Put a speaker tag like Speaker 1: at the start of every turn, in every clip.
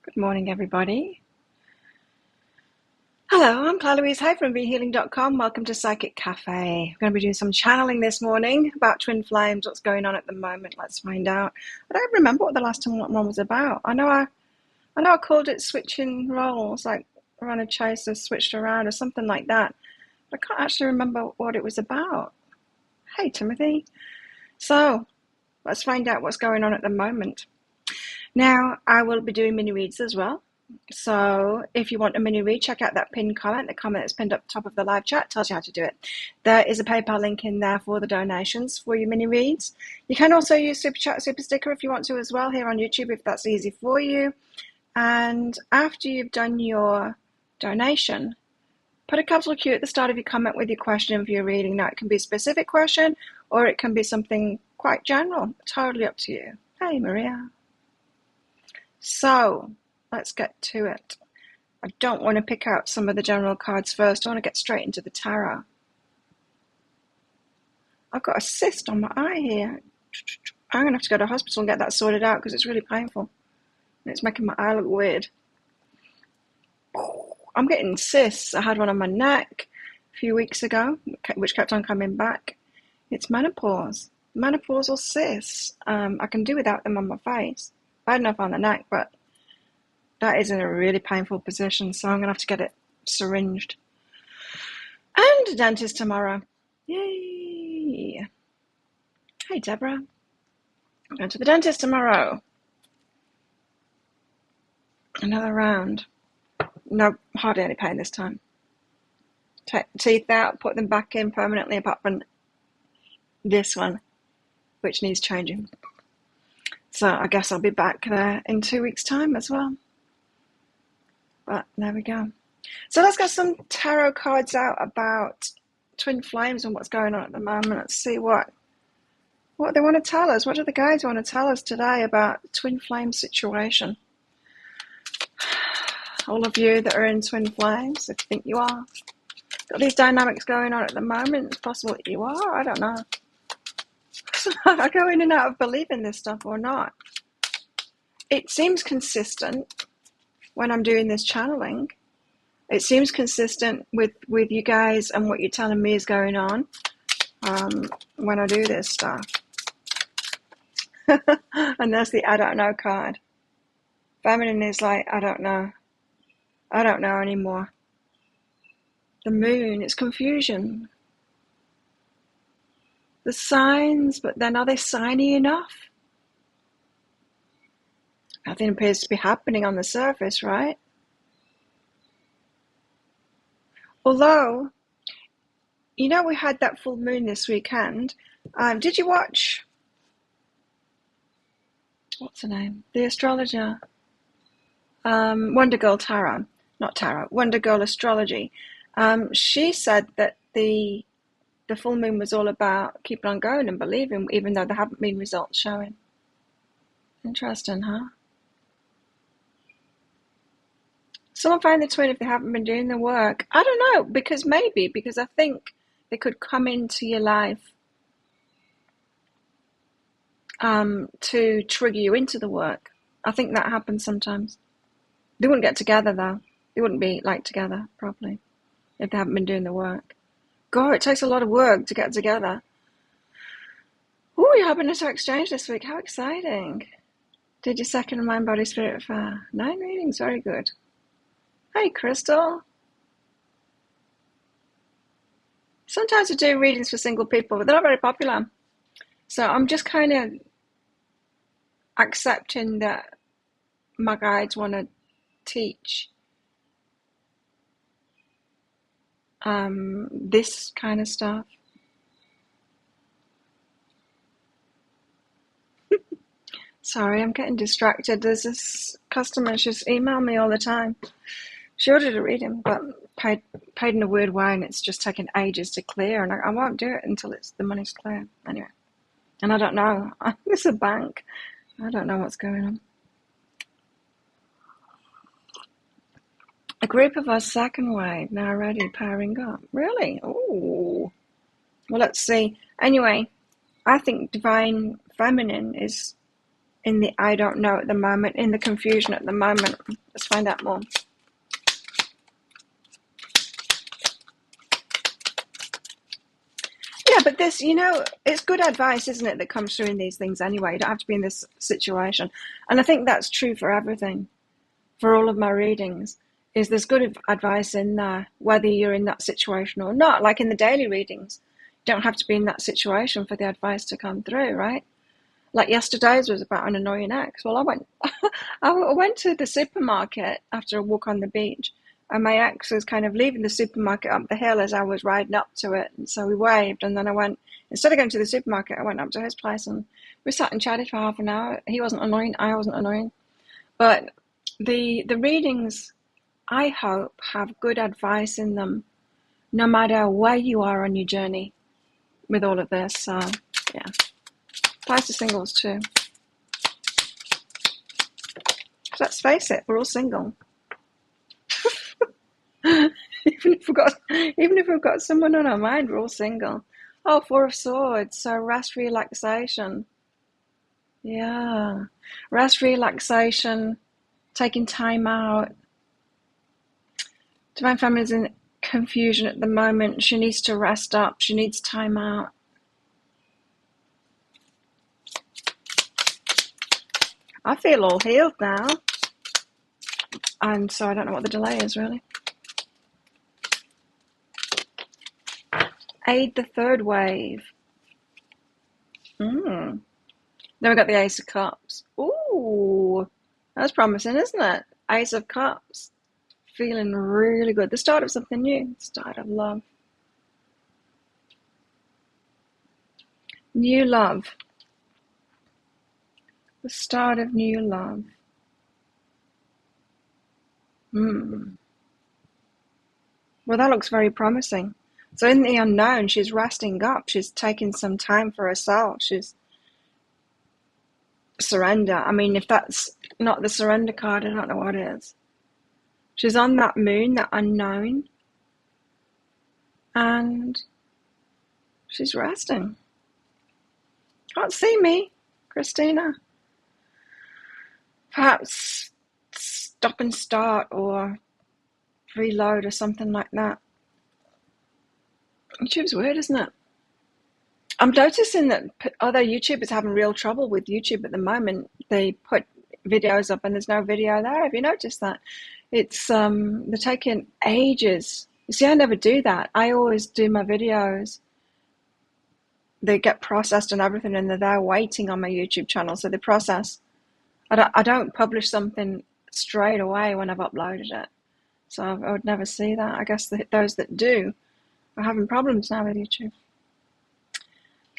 Speaker 1: Good morning, everybody. Hello, I'm Claire Louise Hay from BeHealing.com. Welcome to Psychic Cafe. We're going to be doing some channeling this morning about twin flames, what's going on at the moment. Let's find out. I don't remember what the last time one was about. I know I called it switching roles, like run a chase or switched around or something like that. But I can't actually remember what it was about. Hey, Timothy. So let's find out what's going on at the moment. Now, I will be doing mini reads as well. So if you want a mini read, check out that pinned comment. The comment that's pinned up top of the live chat tells you how to do it. There is a PayPal link in there for the donations for your mini reads. You can also use Super Chat, Super Sticker if you want to as well here on YouTube, if that's easy for you. And after you've done your donation, put a capital Q at the start of your comment with your question for your reading. Now, it can be a specific question or it can be something quite general. Totally up to you. Hey, Maria. So let's get to it. I don't want to pick out some of the general cards first. I want to get straight into the tarot. I've got a cyst on my eye here. I'm going to have to go to the hospital and get that sorted out because it's really painful. And it's making my eye look weird. I'm getting cysts. I had one on my neck a few weeks ago, which kept on coming back. It's menopause. Menopausal cysts. I can do without them on my face. Bad enough on the neck, but that is in a really painful position, so I'm going to have to get it syringed. And a dentist tomorrow. Yay! Hey, Deborah. I'm going to the dentist tomorrow. Another round. No, hardly any pain this time. Take the teeth out, put them back in permanently, apart from this one, which needs changing. So I guess I'll be back there in 2 weeks' time as well. But there we go. So let's get some tarot cards out about twin flames and what's going on at the moment. Let's see what they want to tell us. What do the guides want to tell us today about the twin flame situation? All of you that are in twin flames, if you think you are, got these dynamics going on at the moment. It's possible that you are. I don't know. I go in and out of believing this stuff or not. It seems consistent when I'm doing this channeling. It seems consistent with you guys and what you're telling me is going on when I do this stuff. And there's the I don't know card. Feminine is like, I don't know. I don't know anymore. The moon, it's confusion. The signs, but then are they signy enough? Nothing appears to be happening on the surface, right? Although, you know, we had that full moon this weekend. Did you watch, what's her name? The astrologer. Wonder Girl Tarot. Not Tarot, Wonder Girl Astrology. She said that the full moon was all about keeping on going and believing, even though there haven't been results showing. Interesting, huh? Someone find the twin if they haven't been doing the work. I don't know, because I think they could come into your life to trigger you into the work. I think that happens sometimes. They wouldn't get together, though. They wouldn't be, like, together properly if they haven't been doing the work. God, it takes a lot of work to get together. Ooh, you're having a exchange this week. How exciting. Did your second mind, body, spirit fair? 9 readings, very good. Hey, Crystal. Sometimes I do readings for single people, but they're not very popular. So I'm just kind of accepting that my guides want to teach this kind of stuff. Sorry, I'm getting distracted. There's this customer, she's emailed me all the time. She ordered a reading, but paid in a weird way, and it's just taken ages to clear, and I won't do it until the money's clear. Anyway, and I don't know. It's a bank. I don't know what's going on. A group of us second wave now ready, powering up. Really? Oh. Well, let's see. Anyway, I think divine feminine is in the I don't know at the moment, in the confusion at the moment. Let's find out more. Yeah, but this, it's good advice, isn't it, that comes through in these things anyway. You don't have to be in this situation. And I think that's true for everything, for all of my readings, is there's good advice in there, whether you're in that situation or not. Like in the daily readings, you don't have to be in that situation for the advice to come through, right? Like yesterday's was about an annoying ex. Well, I went to the supermarket after a walk on the beach, and my ex was kind of leaving the supermarket up the hill as I was riding up to it. And so we waved, and then instead of going to the supermarket, I went up to his place, and we sat and chatted for half an hour. He wasn't annoying, I wasn't annoying. But the readings, I hope, have good advice in them, no matter where you are on your journey with all of this. So, yeah. Applies to singles too. Let's face it, we're all single. even if we've got someone on our mind, we're all single. Oh, Four of Swords. So rest, relaxation. Yeah, rest, relaxation, taking time out. Divine Feminine's in confusion at the moment. She needs to rest up. She needs time out. I feel all healed now. And so I don't know what the delay is, really. Aid the third wave. Then we got the Ace of Cups. Ooh, that's promising, isn't it? Ace of Cups. Feeling really good. The start of something new. The start of love. New love. The start of new love. Well, that looks very promising. So in the unknown, she's resting up. She's taking some time for herself. She's surrender. I mean, if that's not the surrender card, I don't know what is. She's on that moon, that unknown. And she's resting. Can't see me, Christina. Perhaps stop and start or reload or something like that. YouTube's weird, isn't it? I'm noticing that other YouTubers having real trouble with YouTube at the moment. They put videos up and there's no video there. Have you noticed that? It's they're taking ages. You see, I never do that. I always do my videos. They get processed and everything, and they're there waiting on my YouTube channel. So they process. I don't publish something straight away when I've uploaded it. So I would never see that. I guess those that do are having problems now with YouTube.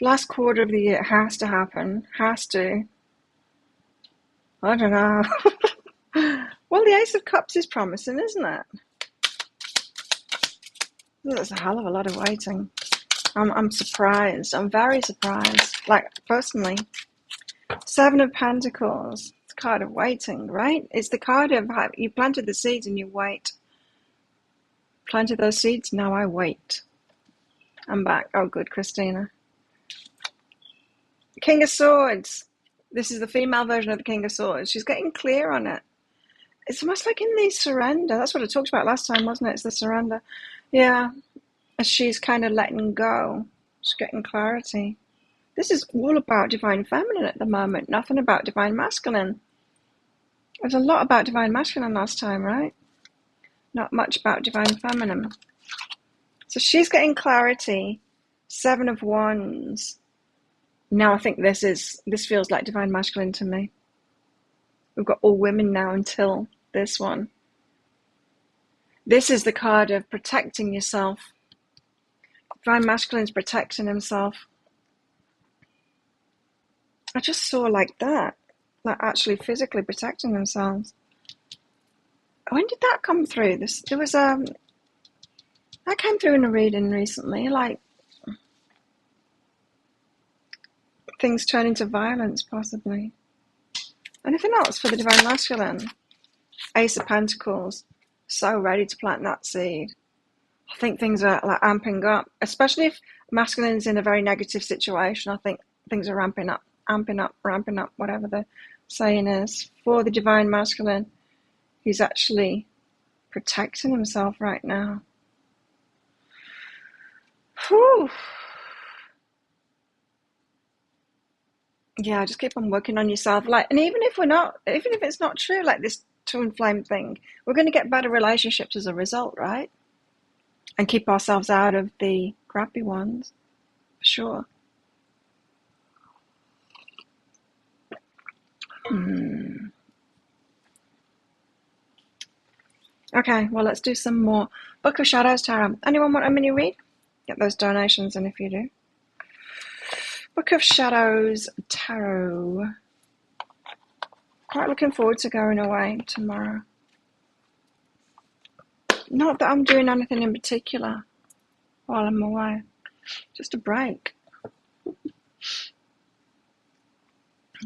Speaker 1: Last quarter of the year has to happen. Has to. I don't know. Well, the Ace of Cups is promising, isn't it? That's a hell of a lot of waiting. I'm surprised. I'm very surprised. Like, personally. Seven of Pentacles. It's a card of waiting, right? It's the card of you planted the seeds and you wait. Planted those seeds, now I wait. I'm back. Oh, good, Christina. King of Swords. This is the female version of the King of Swords. She's getting clear on it. It's almost like in the surrender. That's what I talked about last time, wasn't it? It's the surrender. Yeah. As she's kind of letting go. She's getting clarity. This is all about Divine Feminine at the moment. Nothing about Divine Masculine. There's a lot about Divine Masculine last time, right? Not much about Divine Feminine. So she's getting clarity. Seven of Wands. Now I think this feels like Divine Masculine to me. We've got all women now until this one. This is the card of protecting yourself. Divine Masculine's protecting himself. I just saw like that. Like actually physically protecting themselves. When did that come through? There was that came through in a reading recently, like things turn into violence possibly. Anything else for the Divine Masculine? Ace of Pentacles. So ready to plant that seed. I think things are like amping up, especially if masculine's in a very negative situation. I think things are ramping up. amping up, ramping up, whatever the saying is, for the divine masculine. He's actually protecting himself right now. Whew. Yeah, just keep on working on yourself. Like, and even if it's not true, like this twin flame thing, we're going to get better relationships as a result, right? And keep ourselves out of the crappy ones, for sure. Okay, well, let's do some more Book of Shadows Tarot. Anyone want a mini read? Get those donations in if you do. Book of Shadows Tarot. Quite looking forward to going away tomorrow. Not that I'm doing anything in particular while I'm away. Just a break.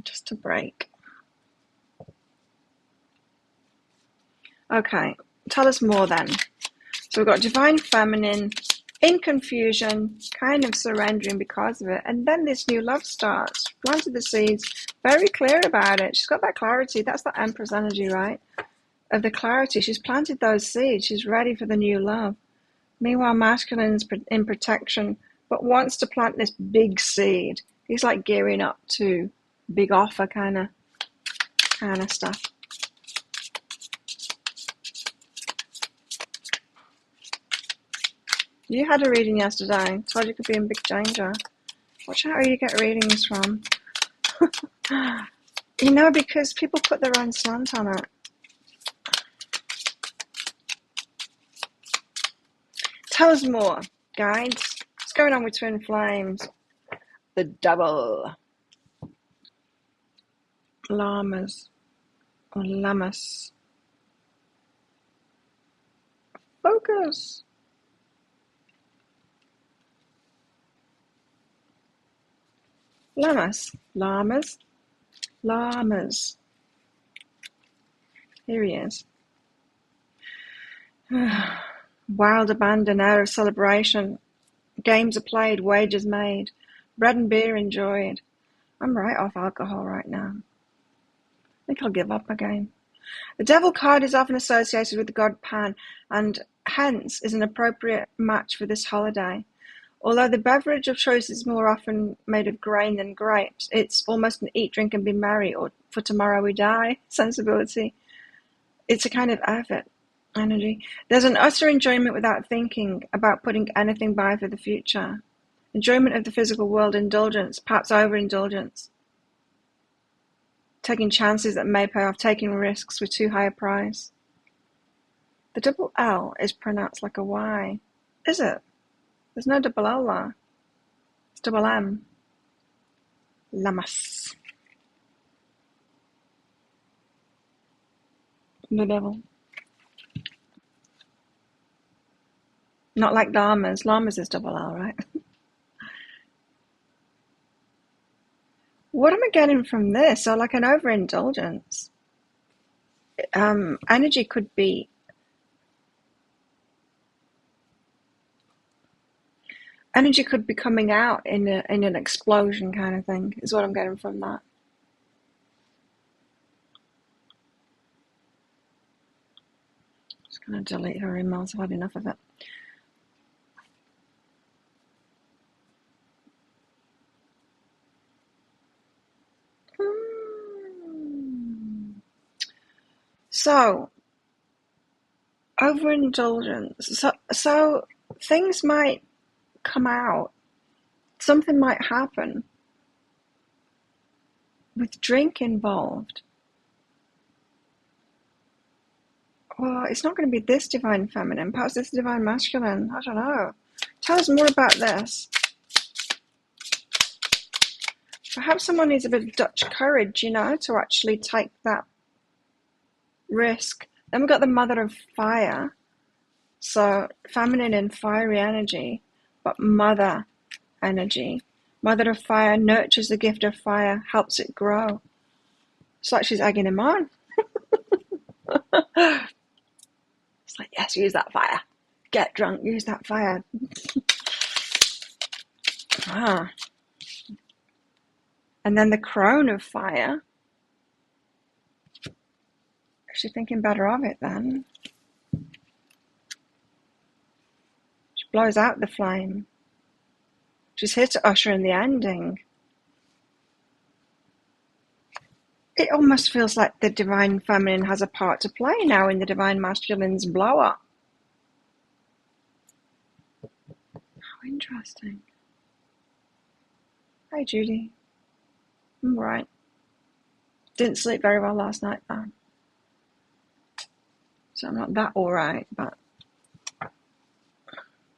Speaker 1: Just a break. Okay, tell us more then. So we've got Divine Feminine, in confusion, kind of surrendering because of it. And then this new love starts. Planted the seeds, very clear about it. She's got that clarity. That's the Empress energy, right? Of the clarity. She's planted those seeds. She's ready for the new love. Meanwhile, masculine's in protection, but wants to plant this big seed. He's like gearing up to big offer kind of stuff. You had a reading yesterday. Told you could be in big danger. Watch out who you get readings from. Because people put their own slant on it. Tell us more, guides. What's going on with twin flames? The double. Llamas. Or llamas. Focus. Llamas. Llamas. Llamas. Here he is. Wild abandon, air of celebration. Games are played, wagers made. Bread and beer enjoyed. I'm right off alcohol right now. I think I'll give up again. The Devil card is often associated with the god Pan, and hence is an appropriate match for this holiday. Although the beverage of choice is more often made of grain than grapes, it's almost an eat, drink and be merry, or for tomorrow we die sensibility. It's a kind of effort energy. There's an utter enjoyment without thinking about putting anything by for the future. Enjoyment of the physical world, indulgence, perhaps overindulgence. Taking chances that may pay off, taking risks with too high a price. The double L is pronounced like a Y. Is it? There's no double L there. It's double M. Lamas. The devil. Not like llamas. Llamas is double L, right? What am I getting from this? So like an overindulgence. Energy could be coming out in an explosion kind of thing, is what I'm getting from that. Just going to delete her emails. I've had enough of it. So, overindulgence. So things might come out. Something might happen with drink involved. Well, it's not going to be this divine feminine. Perhaps this divine masculine. I don't know. Tell us more about this. Perhaps someone needs a bit of Dutch courage, to actually take that risk. Then we've got the mother of fire. So feminine and fiery energy, but mother energy. Mother of fire nurtures the gift of fire, helps it grow. It's like she's egging him on. It's like, yes, use that fire. Get drunk, use that fire. And then the crone of fire. She's thinking better of it then. She blows out the flame. She's here to usher in the ending. It almost feels like the divine feminine has a part to play now in the divine masculine's blow up. How interesting. Hi, Judy. I'm all right. Didn't sleep very well last night, though. So I'm not that all right, but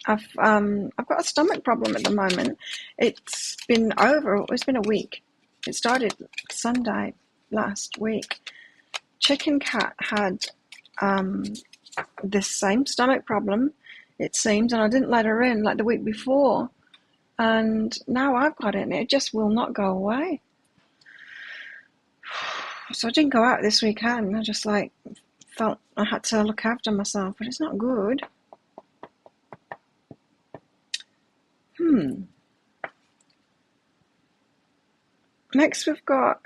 Speaker 1: I've got a stomach problem at the moment. It's been a week. It started Sunday last week. Chicken Cat had this same stomach problem, it seems, and I didn't let her in like the week before. And now I've got it, and it just will not go away. So I didn't go out this weekend. I just felt I had to look after myself, but it's not good. Next we've got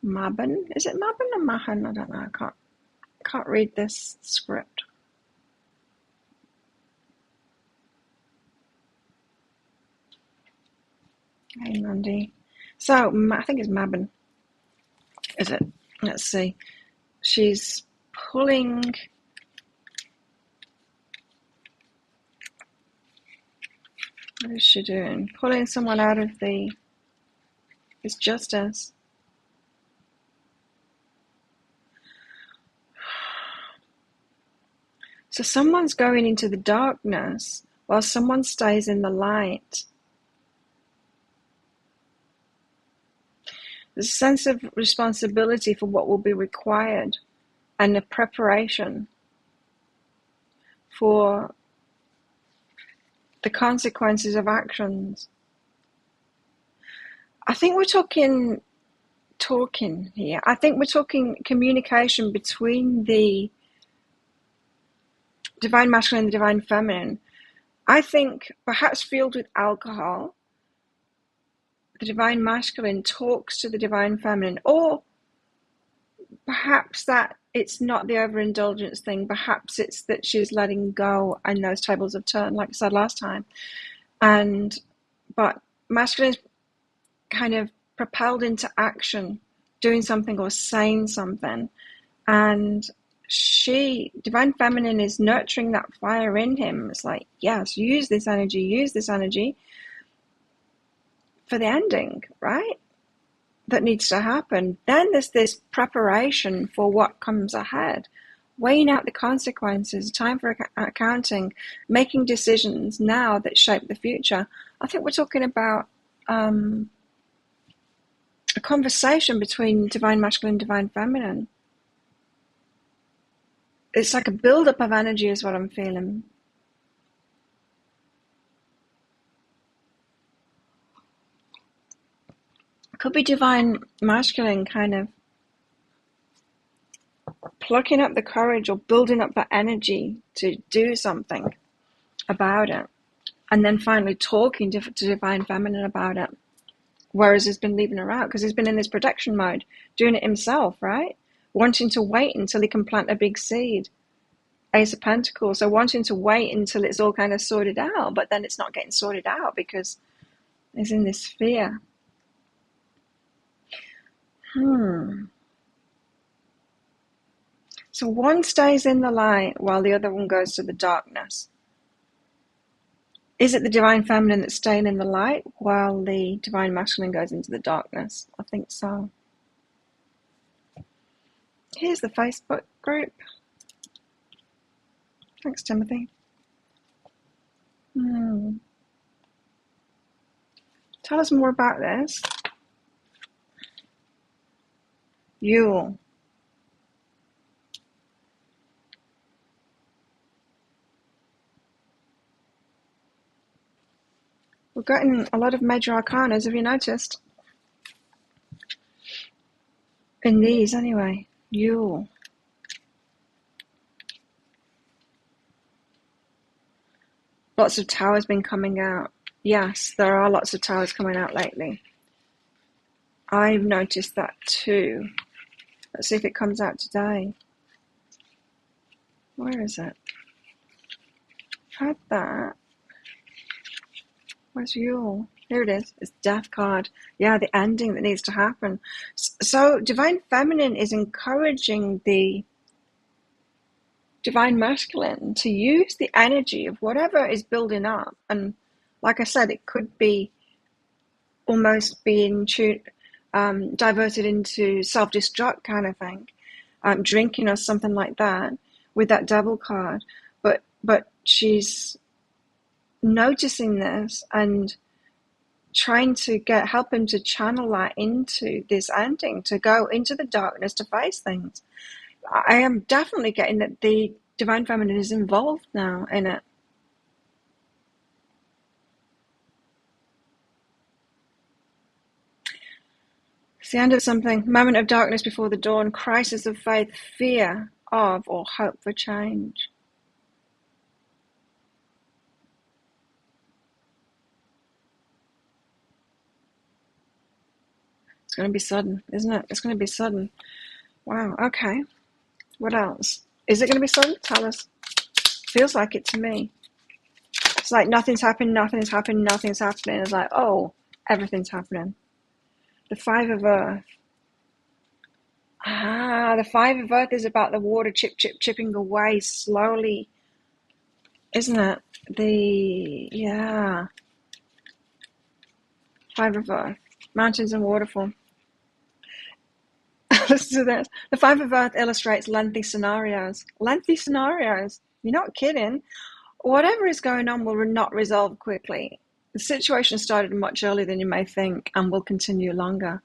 Speaker 1: Mabon. Is it Mabon or Mahan? I don't know. I can't read this script. Hey, Mandy. So I think it's Mabon. Is it? Let's see. She's pulling. What is she doing? Pulling someone out of this justice. So someone's going into the darkness while someone stays in the light. There's a sense of responsibility for what will be required and a preparation for the consequences of actions. I think we're talking here. I think we're talking communication between the divine masculine and the divine feminine. I think perhaps fueled with alcohol, the divine masculine talks to the divine feminine, or perhaps that it's not the overindulgence thing. Perhaps it's that she's letting go and those tables have turned, like I said last time. But masculine is kind of propelled into action, doing something or saying something. And divine feminine, is nurturing that fire in him. It's like, yes, use this energy for the ending, right? That needs to happen. Then there's this preparation for what comes ahead, weighing out the consequences, time for accounting, making decisions now that shape the future. I think we're talking about a conversation between divine masculine and divine feminine. It's like a build-up of energy is what I'm feeling. Could be divine masculine kind of plucking up the courage or building up the energy to do something about it, and then finally talking to divine feminine about it, whereas he's been leaving her out because he's been in this protection mode, doing it himself, right? Wanting to wait until he can plant a big seed. Ace of Pentacles. So wanting to wait until it's all kind of sorted out, but then it's not getting sorted out because he's in this fear. So one stays in the light while the other one goes to the darkness. Is it the divine feminine that's staying in the light while the divine masculine goes into the darkness? I think so. Here's the Facebook group. Thanks, Timothy. Tell us more about this. Llewllyn. We've gotten a lot of major arcanas, have you noticed? In these, anyway. Llewllyn. Lots of towers been coming out. Yes, there are lots of towers coming out lately. I've noticed that too. Let's see if it comes out today. Where is it? I've had that. Where's Yule? Here it is. It's Death card. Yeah, the ending that needs to happen. So Divine Feminine is encouraging the Divine Masculine to use the energy of whatever is building up. And like I said, it could be almost being diverted into self-destruct kind of thing, drinking or something like that with that Devil card. But she's noticing this and trying to help him to channel that into this ending, to go into the darkness, to face things. I am definitely getting that the Divine Feminine is involved now in it. It's the end of something. Moment of darkness before the dawn. Crisis of faith. Fear of or hope for change. It's going to be sudden, isn't it? It's going to be sudden. Wow, okay. What else? Is it going to be sudden? Tell us. Feels like it to me. It's like nothing's happened, nothing's happened, nothing's happening. It's like, oh, everything's happening. The Five of Earth. The Five of Earth is about the water chipping away slowly, isn't it? Five of Earth. Mountains and waterfall. Listen to this. The Five of Earth illustrates lengthy scenarios. Lengthy scenarios. You're not kidding. Whatever is going on will not resolve quickly. The situation started much earlier than you may think and will continue longer.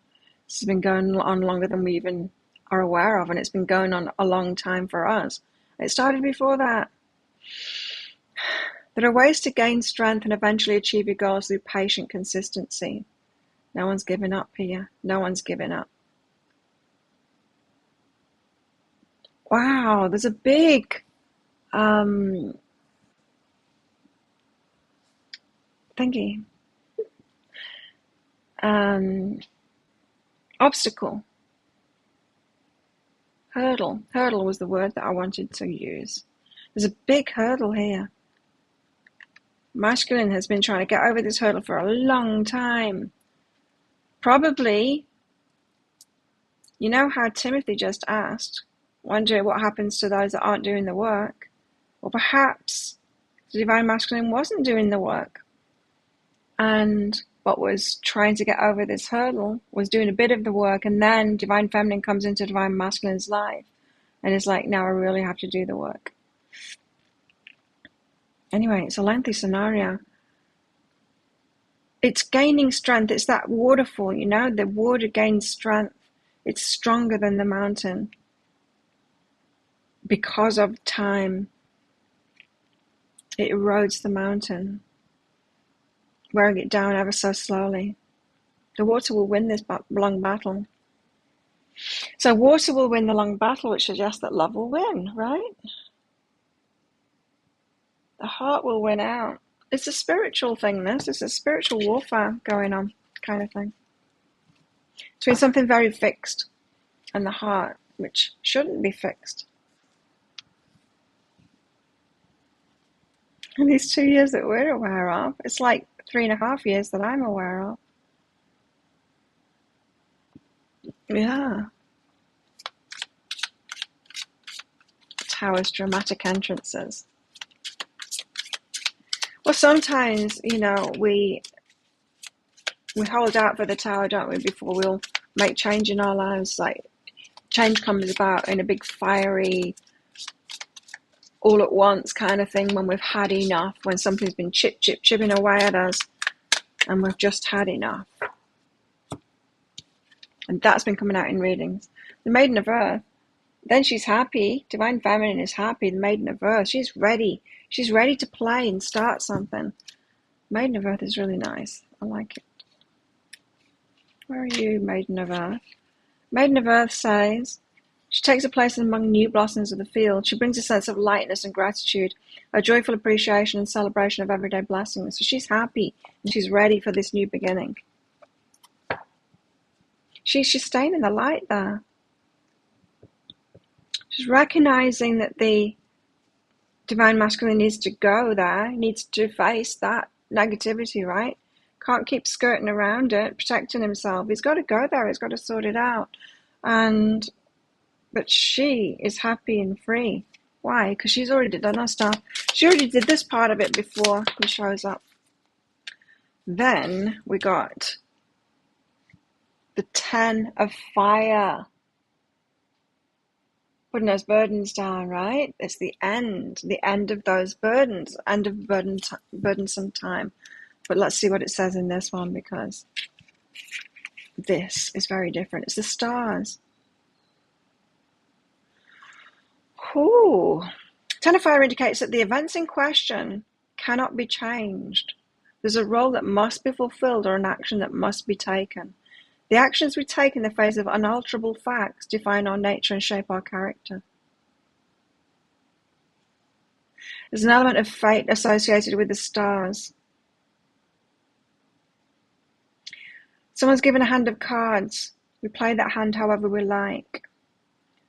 Speaker 1: This has been going on longer than we even are aware of, and it's been going on a long time for us. It started before that. There are ways to gain strength and eventually achieve your goals through patient consistency. No one's giving up here. No one's giving up. Wow, there's a big thingy. Obstacle. Hurdle. Hurdle was the word that I wanted to use. There's a big hurdle here. Masculine has been trying to get over this hurdle for a long time. Probably, you know how Timothy just asked, wonder what happens to those that aren't doing the work? Or perhaps the Divine Masculine wasn't doing the work, and what was trying to get over this hurdle was doing a bit of the work, and then Divine Feminine comes into Divine Masculine's life and is like, now I really have to do the work. Anyway, it's a lengthy scenario. It's gaining strength. It's that waterfall, you know, the water gains strength. It's stronger than the mountain because of time. It erodes the mountain, wearing it down ever so slowly. The water will win this long battle. So water will win the long battle, which suggests that love will win, right? The heart will win out. It's a spiritual thing, this. It's a spiritual warfare going on, kind of thing. Between something very fixed and the heart, which shouldn't be fixed. And these 2 years that we're aware of, it's like 3.5 years that I'm aware of. Yeah. Tower's dramatic entrances. Well, sometimes, you know, we hold out for the tower, don't we, before we'll make change in our lives. Like, change comes about in a big fiery, all at once kind of thing when we've had enough, when something's been chipping away at us and we've just had enough. And that's been coming out in readings. The Maiden of Earth, then she's happy. Divine Feminine is happy. The Maiden of Earth, she's ready. She's ready to play and start something. Maiden of Earth is really nice. I like it. Where are you, Maiden of Earth? Maiden of Earth says, She takes a place among new blossoms of the field. She brings a sense of lightness and gratitude, a joyful appreciation and celebration of everyday blessings. So she's happy and she's ready for this new beginning. She's staying in the light there. She's recognizing that the divine masculine needs to go there, needs to face that negativity, right? Can't keep skirting around it, protecting himself. He's got to go there. He's got to sort it out. But she is happy and free. Why? Because she's already done her stuff. She already did this part of it before he shows up. Then we got the 10 of fire. Putting those burdens down, right? It's the end of those burdens, end of burdensome time. But let's see what it says in this one, because this is very different. It's the stars. Ooh. 10 of fire indicates that the events in question cannot be changed. There's a role that must be fulfilled or an action that must be taken. The actions we take in the face of unalterable facts define our nature and shape our character. There's an element of fate associated with the stars. Someone's given a hand of cards. We play that hand however we like.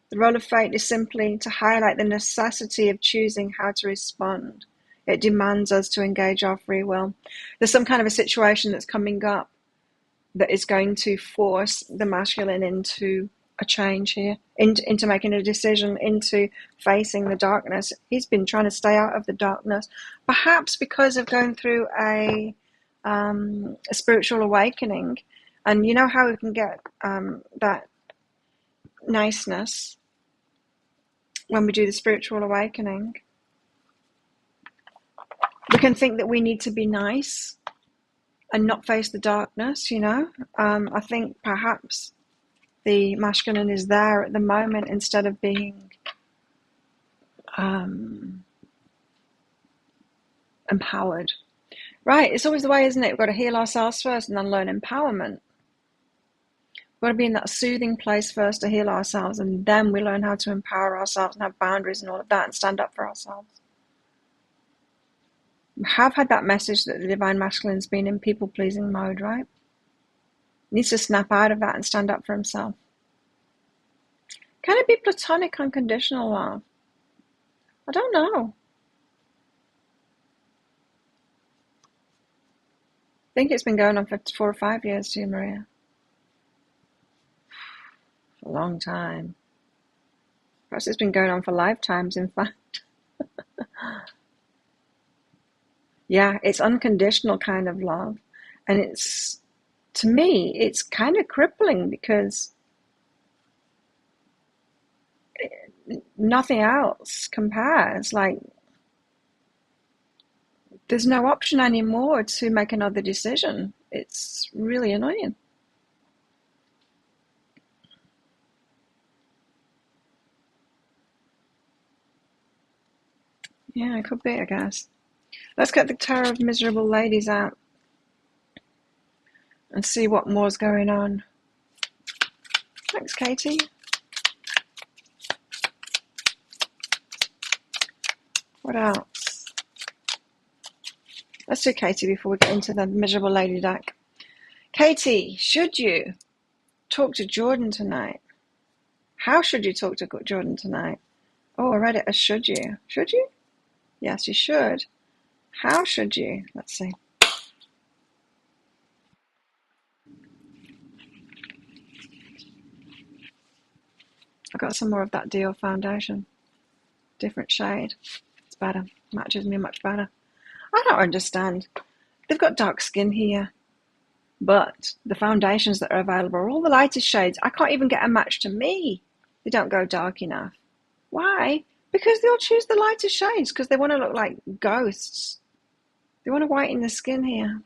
Speaker 1: The role of fate is simply to highlight the necessity of choosing how to respond. It demands us to engage our free will. There's some kind of a situation that's coming up that is going to force the masculine into a change here, into making a decision, into facing the darkness. He's been trying to stay out of the darkness, perhaps because of going through a spiritual awakening. And you know how we can get that niceness when we do the spiritual awakening? We can think that we need to be nice and not face the darkness, you know. I think perhaps the masculine is there at the moment instead of being empowered. Right, it's always the way, isn't it? We've got to heal ourselves first and then learn empowerment. We've got to be in that soothing place first to heal ourselves, and then we learn how to empower ourselves and have boundaries and all of that and stand up for ourselves. We have had that message that the divine masculine's been in people-pleasing mode, right? He needs to snap out of that and stand up for himself. Can it be platonic, unconditional love? I don't know. I think it's been going on for 4 or 5 years too, Maria. A long time. Perhaps it's been going on for lifetimes, in fact. Yeah, it's unconditional kind of love. And it's, to me, it's kind of crippling because nothing else compares. Like, there's no option anymore to make another decision. It's really annoying. Yeah, it could be, I guess. Let's get the Tarot of Miserable Ladies out and see what more's going on. Thanks, Katie. What else? Let's do Katie before we get into the Miserable Lady deck. Katie, should you talk to Jordan tonight? How should you talk to Jordan tonight? Oh, I read it as should you. Should you? Yes, you should. How should you? Let's see. I've got some more of that Dior foundation. Different shade. It's better. Matches me much better. I don't understand. They've got dark skin here, but the foundations that are available are all the lightest shades. I can't even get a match to me. They don't go dark enough. Why? Because they'll choose the lightest shades because they want to look like ghosts. They want to whiten the skin here,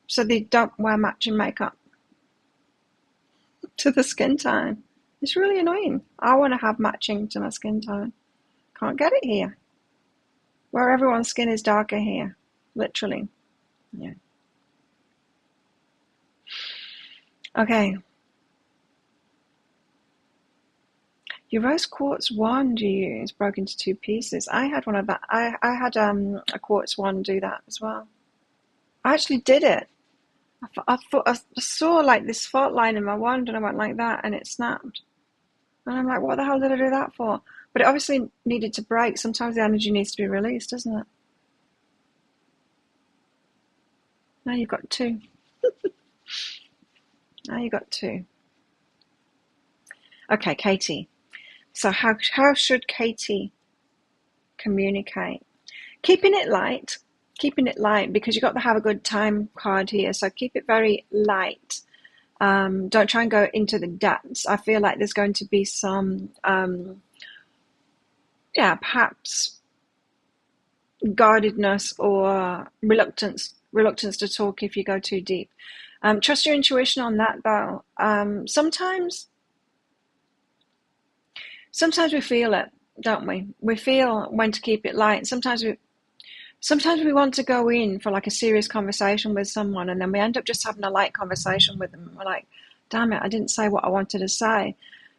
Speaker 1: so they don't wear matching makeup to the skin tone. It's really annoying. I want to have matching to my skin tone. Can't get it here. Where everyone's skin is darker here. Literally. Yeah. Okay. Your rose quartz wand you use broke into 2 pieces. I had one of that. I had a quartz wand do that as well. I actually did it. I saw like this fault line in my wand, and I went like that, and it snapped. And I'm like, what the hell did I do that for? But it obviously needed to break. Sometimes the energy needs to be released, doesn't it? Now you've got 2. Now you've got 2. Okay, Katie. So how should Katie communicate? Keeping it light, because you've got the have a good time card here. So keep it very light. Don't try and go into the depths. I feel like there's going to be some, perhaps guardedness or reluctance to talk if you go too deep. Trust your intuition on that, though. Sometimes we feel it, don't we? We feel when to keep it light. Sometimes we want to go in for like a serious conversation with someone, and then we end up just having a light conversation with them. We're like, damn it, I didn't say what I wanted to say.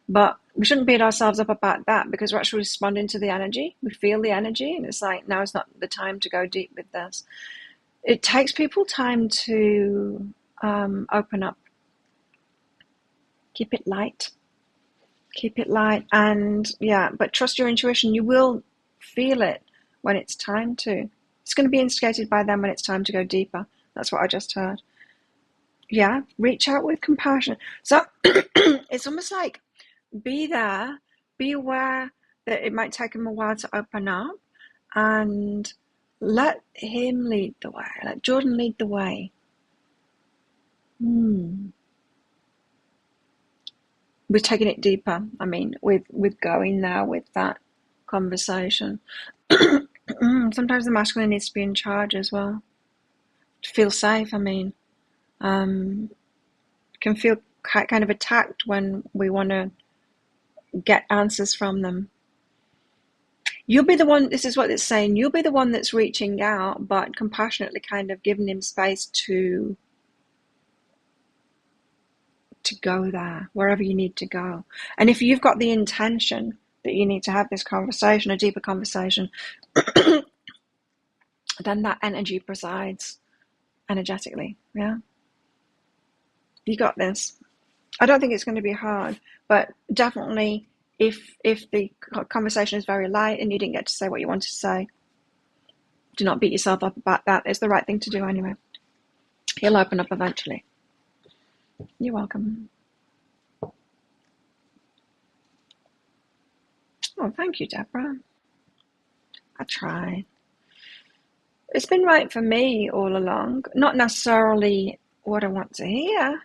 Speaker 1: But we shouldn't beat ourselves up about that, because we're actually responding to the energy. We feel the energy, and it's like, now is not the time to go deep with this. It takes people time to open up. Keep it light. And but trust your intuition. You will feel it when it's time to. It's going to be instigated by them when it's time to go deeper. That's what I just heard. Yeah, reach out with compassion. So it's almost like, be there, be aware that it might take him a while to open up, and let him lead the way. Let Jordan lead the way. We're taking it deeper. I mean, with going there with that conversation. Sometimes the masculine needs to be in charge as well, to feel safe. I mean, can feel kind of attacked when we want to get answers from them. You'll be the one, this is what it's saying, you'll be the one that's reaching out, but compassionately kind of giving him space to go there, wherever you need to go. And if you've got the intention that you need to have this conversation, a deeper conversation, then that energy presides energetically. Yeah, you got this. I don't think it's going to be hard, but definitely if the conversation is very light and you didn't get to say what you wanted to say, do not beat yourself up about that. It's the right thing to do anyway. He'll open up eventually. You're welcome. Oh, thank you, Deborah. I tried. It's been right for me all along. Not necessarily what I want to hear,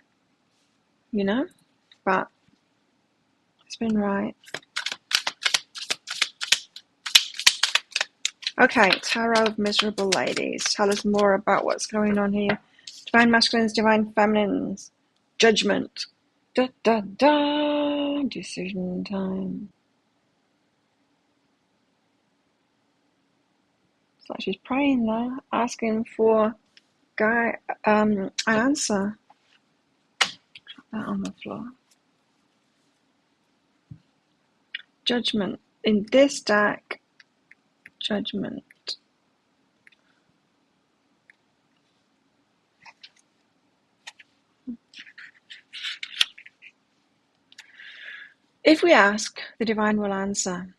Speaker 1: but it's been right. Okay, Tarot of Miserable Ladies. Tell us more about what's going on here. Divine Masculines, Divine Feminines. Judgment. Da, da, da. Decision time. It's like she's praying there, asking for an answer. Drop that on the floor. Judgment. In this deck, Judgment. If we ask, the divine will answer.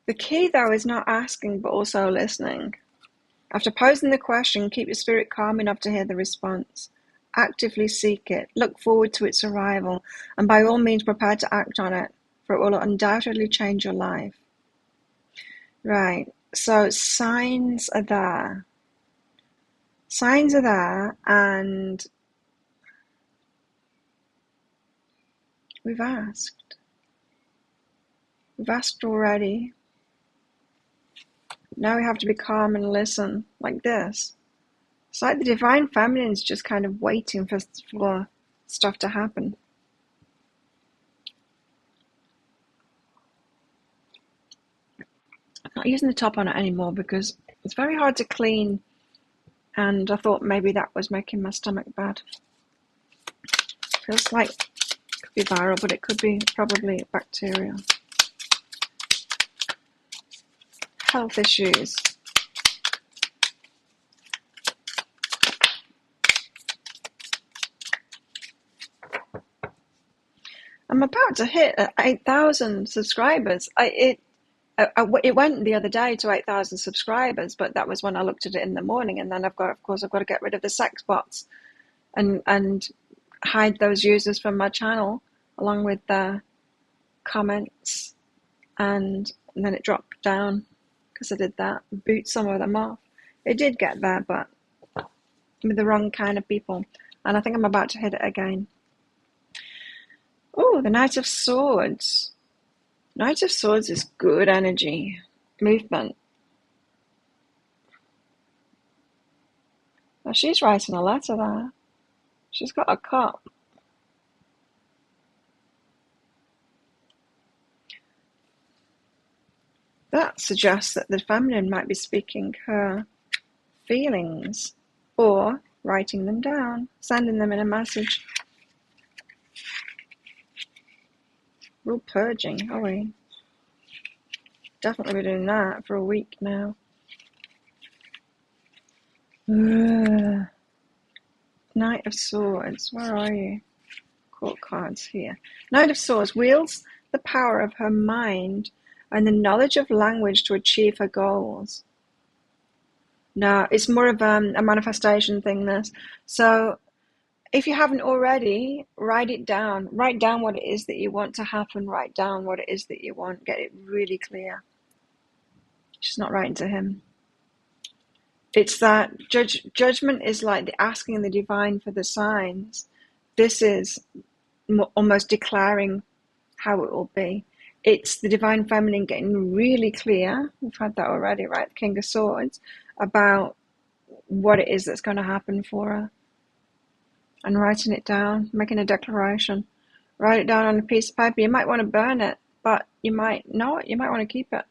Speaker 1: The key, though, is not asking, but also listening. After posing the question, keep your spirit calm enough to hear the response. Actively seek it. Look forward to its arrival, and by all means prepare to act on it, for it will undoubtedly change your life. Right, so signs are there. Signs are there, and we've asked. We've asked already. Now we have to be calm and listen, like this. It's like the Divine Feminine's just kind of waiting for stuff to happen. I'm not using the top on it anymore because it's very hard to clean, and I thought maybe that was making my stomach bad. Feels like be viral, but it could be probably bacterial. Health issues. I'm about to hit 8,000 subscribers. It went the other day to 8,000 subscribers, but that was when I looked at it in the morning. And then I've got to get rid of the sex bots and hide those users from my channel, along with the comments. And then it dropped down because I did that, boot some of them off. It did get there, but with the wrong kind of people. And I think I'm about to hit it again. Oh, the Knight of Swords. Knight of Swords is good energy, movement. Now she's writing a letter there. She's got a cup. That suggests that the feminine might be speaking her feelings or writing them down, sending them in a message. Real purging, are we? Definitely be doing that for a week now. Ugh. Knight of Swords, where are you? Court cards here. Knight of Swords wields the power of her mind and the knowledge of language to achieve her goals. No, it's more of a manifestation thing, this. So if you haven't already, write it down. Write down what it is that you want to happen. Write down what it is that you want. Get it really clear. She's not writing to him. It's that judgment is like the asking the divine for the signs. This is almost declaring how it will be. It's the divine feminine getting really clear. We've had that already, right? The King of Swords, about what it is that's going to happen for her. And writing it down, making a declaration. Write it down on a piece of paper. You might want to burn it, but you might not. You might want to keep it.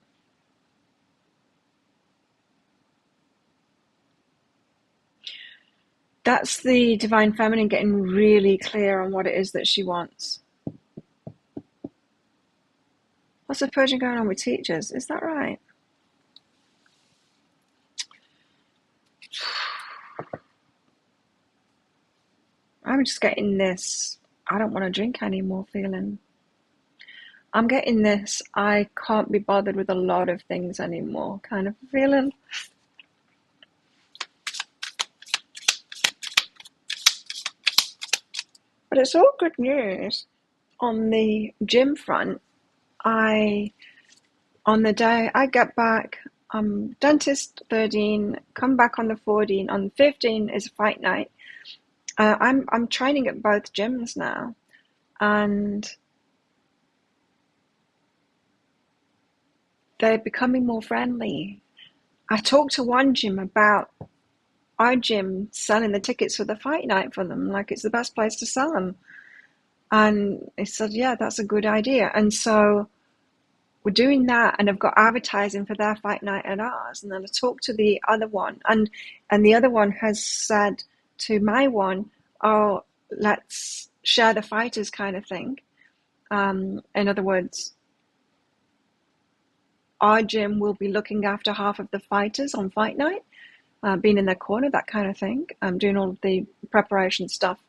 Speaker 1: That's the divine feminine getting really clear on what it is that she wants. Lots of purging going on with teachers. Is that right? I'm just getting this, I don't want to drink anymore feeling. I'm getting this, I can't be bothered with a lot of things anymore kind of feeling. But it's all good news. On the gym front, on the day I get back, dentist 13, come back on the 14, on 15 is fight night. I'm training at both gyms now, and they're becoming more friendly. I talked to one gym about our gym selling the tickets for the fight night for them, like it's the best place to sell them. And they said, yeah, that's a good idea. And so we're doing that, and I've got advertising for their fight night and ours. And then I talked to the other one, and the other one has said to my one, oh, let's share the fighters kind of thing. In other words, our gym will be looking after half of the fighters on fight night, being in their corner, that kind of thing, doing all of the preparation stuff.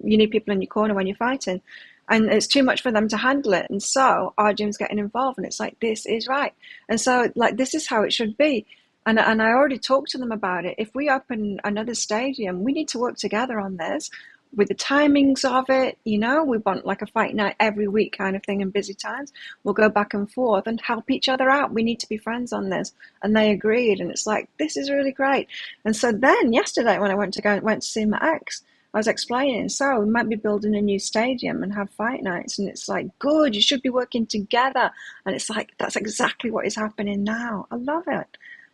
Speaker 1: You need people in your corner when you're fighting, and it's too much for them to handle it. And so our gym's getting involved, and it's like, this is right. And so, like, this is how it should be. And I already talked to them about it. If we open another stadium, we need to work together on this with the timings of it. You know, we want like a fight night every week kind of thing in busy times. We'll go back and forth and help each other out. We need to be friends on this. And they agreed. And it's like, this is really great. And so then yesterday when I went to see my ex, I was explaining, so we might be building a new stadium and have fight nights. And it's like, good, you should be working together. And it's like, that's exactly what is happening now. I love it.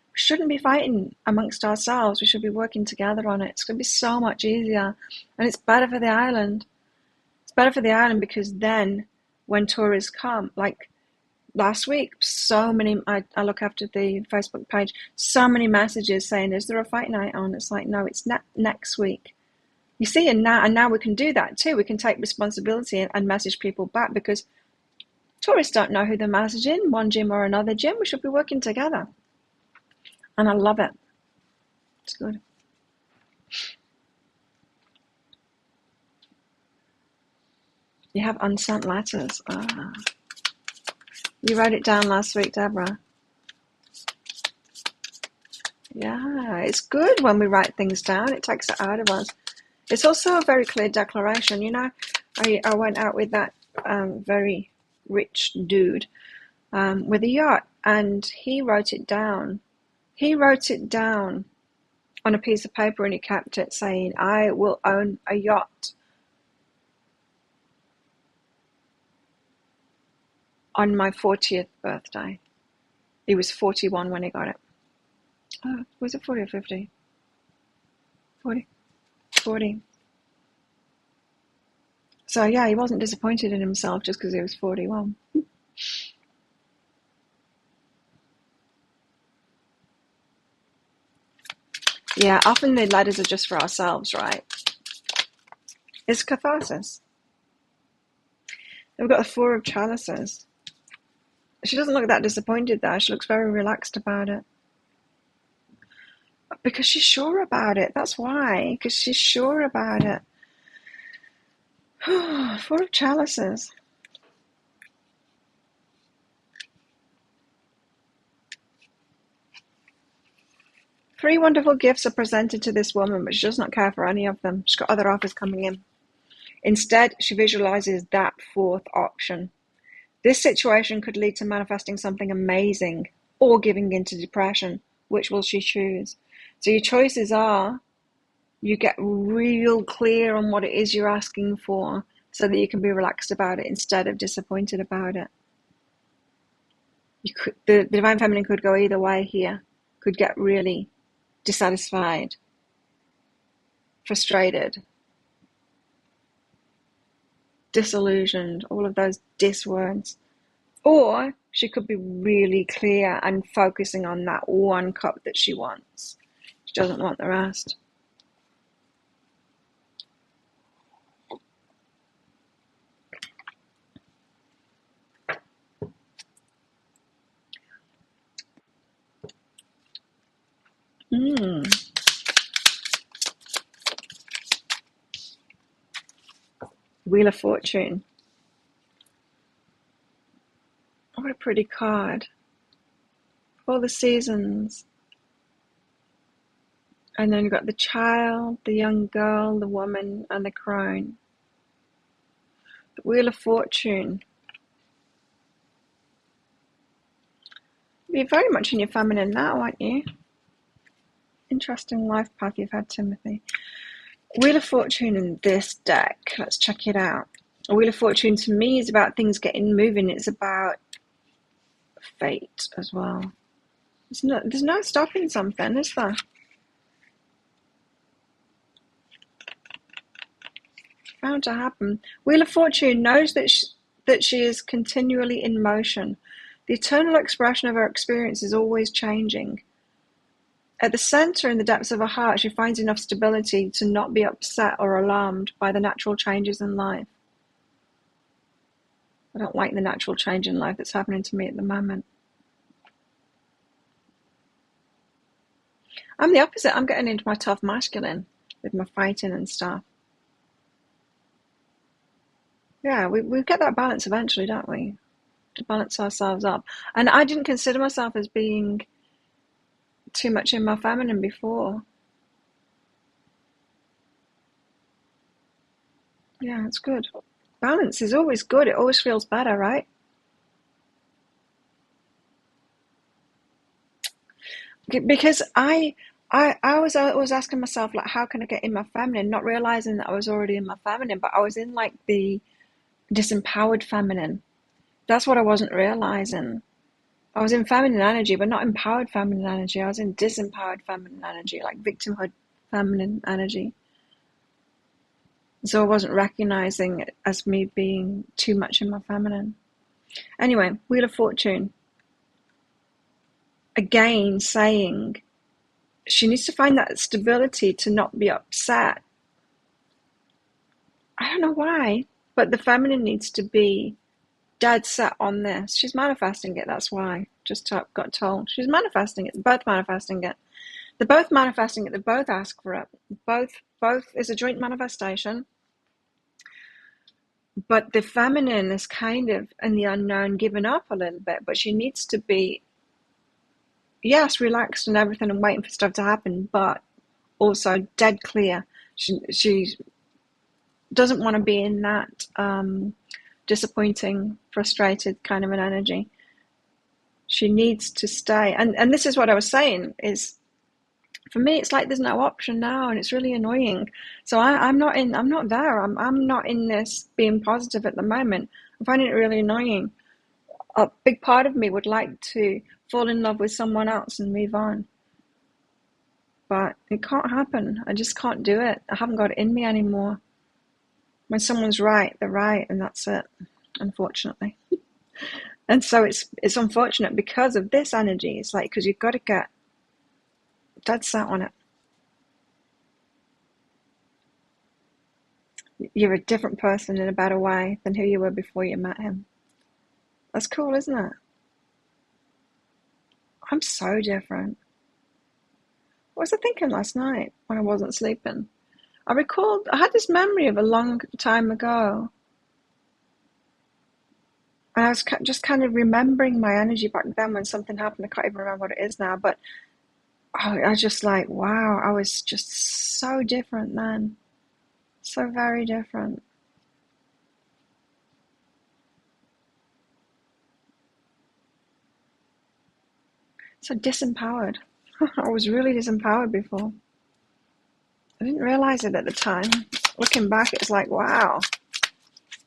Speaker 1: We shouldn't be fighting amongst ourselves. We should be working together on it. It's going to be so much easier. And it's better for the island. It's better for the island because then when tourists come, like last week, so many, I look after the Facebook page, so many messages saying, is there a fight night on? It's like, no, it's next week. You see, and now we can do that too. We can take responsibility and message people back, because tourists don't know who they're messaging, one gym or another gym. We should be working together. And I love it. It's good. You have unsent letters. You wrote it down last week, Deborah. Yeah, it's good when we write things down. It takes it out of us. It's also a very clear declaration. You know, I went out with that very rich dude with a yacht, and he wrote it down. He wrote it down on a piece of paper, and he kept it, saying, I will own a yacht on my 40th birthday. He was 41 when he got it. Oh, was it 40 or 50? 40. 40. So yeah, he wasn't disappointed in himself just because he was 41. Yeah, often the letters are just for ourselves, right? It's catharsis. We've got the Four of Chalices. She doesn't look that disappointed there. She looks very relaxed about it. Because she's sure about it. That's why. Because she's sure about it. Four of Chalices. Three wonderful gifts are presented to this woman, but she does not care for any of them. She's got other offers coming in. Instead, she visualizes that fourth option. This situation could lead to manifesting something amazing or giving into depression. Which will she choose? So your choices are, you get real clear on what it is you're asking for so that you can be relaxed about it instead of disappointed about it. The Divine Feminine could go either way here. Could get really dissatisfied, frustrated, disillusioned, all of those dis words. Or she could be really clear and focusing on that one cup that she wants. She doesn't want the rest. Wheel of Fortune. What a pretty card. All the seasons. And then you've got the child, the young girl, the woman, and the crone. The Wheel of Fortune. You're very much in your feminine now, aren't you? Interesting life path you've had, Timothy. Wheel of Fortune in this deck. Let's check it out. A Wheel of Fortune to me is about things getting moving. It's about fate as well. There's no stopping something, is there? Bound to happen. Wheel of Fortune knows that she is continually in motion. The eternal expression of her experience is always changing. At the center, in the depths of her heart, she finds enough stability to not be upset or alarmed by the natural changes in life. I don't like the natural change in life that's happening to me at the moment. I'm the opposite. I'm getting into my tough masculine with my fighting and stuff. Yeah, we get that balance eventually, don't we? To balance ourselves up. And I didn't consider myself as being too much in my feminine before. Yeah, it's good. Balance is always good. It always feels better, right? Because I was always asking myself, like, how can I get in my feminine? Not realizing that I was already in my feminine, but I was in like the disempowered feminine. That's what I wasn't realizing. I was in feminine energy, but not empowered feminine energy. I was in disempowered feminine energy, like victimhood feminine energy. So I wasn't recognizing it as me being too much in my feminine. Anyway, Wheel of Fortune. Again, saying she needs to find that stability to not be upset I don't know why, but the feminine needs to be dead set on this. She's manifesting it, that's why. Got told. She's manifesting it. They're both manifesting it. They're both manifesting it. They both ask for it. Both is a joint manifestation. But the feminine is kind of in the unknown, giving up a little bit. But she needs to be, yes, relaxed and everything and waiting for stuff to happen, but also dead clear. She doesn't want to be in that disappointing, frustrated kind of an energy. She needs to stay. And this is what I was saying, is for me, it's like there's no option now, and it's really annoying. So I'm not there. I'm not in this being positive at the moment. I'm finding it really annoying. A big part of me would like to fall in love with someone else and move on. But it can't happen. I just can't do it. I haven't got it in me anymore. When someone's right, they're right, and that's it, unfortunately. And so it's unfortunate because of this energy. It's like, because you've got to get dead set on it. You're a different person in a better way than who you were before you met him. That's cool, isn't it? I'm so different. What was I thinking last night when I wasn't sleeping? I had this memory of a long time ago. And I was just kind of remembering my energy back then when something happened. I can't even remember what it is now, but I was just like, wow, I was just so different then. So very different. So disempowered. I was really disempowered before. I didn't realize it at the time. Looking back, it's like, wow.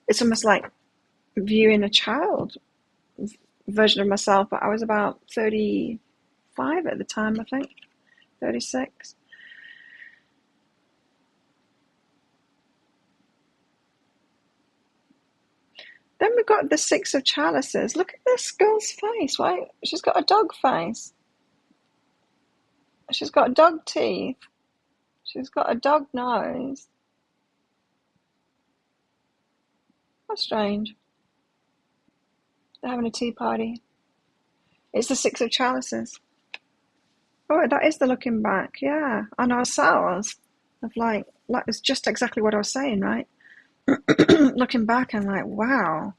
Speaker 1: It's almost like viewing a child version of myself, but I was about 35 at the time, I think. 36. Then we've got the Six of Chalices. Look at this girl's face. Why? She's got a dog face. She's got dog teeth. She's got a dog nose. How strange. They're having a tea party. It's the Six of Chalices. Oh, that is the looking back. Yeah, on ourselves. Of like it's just exactly what I was saying, right? Looking back, I'm like, wow,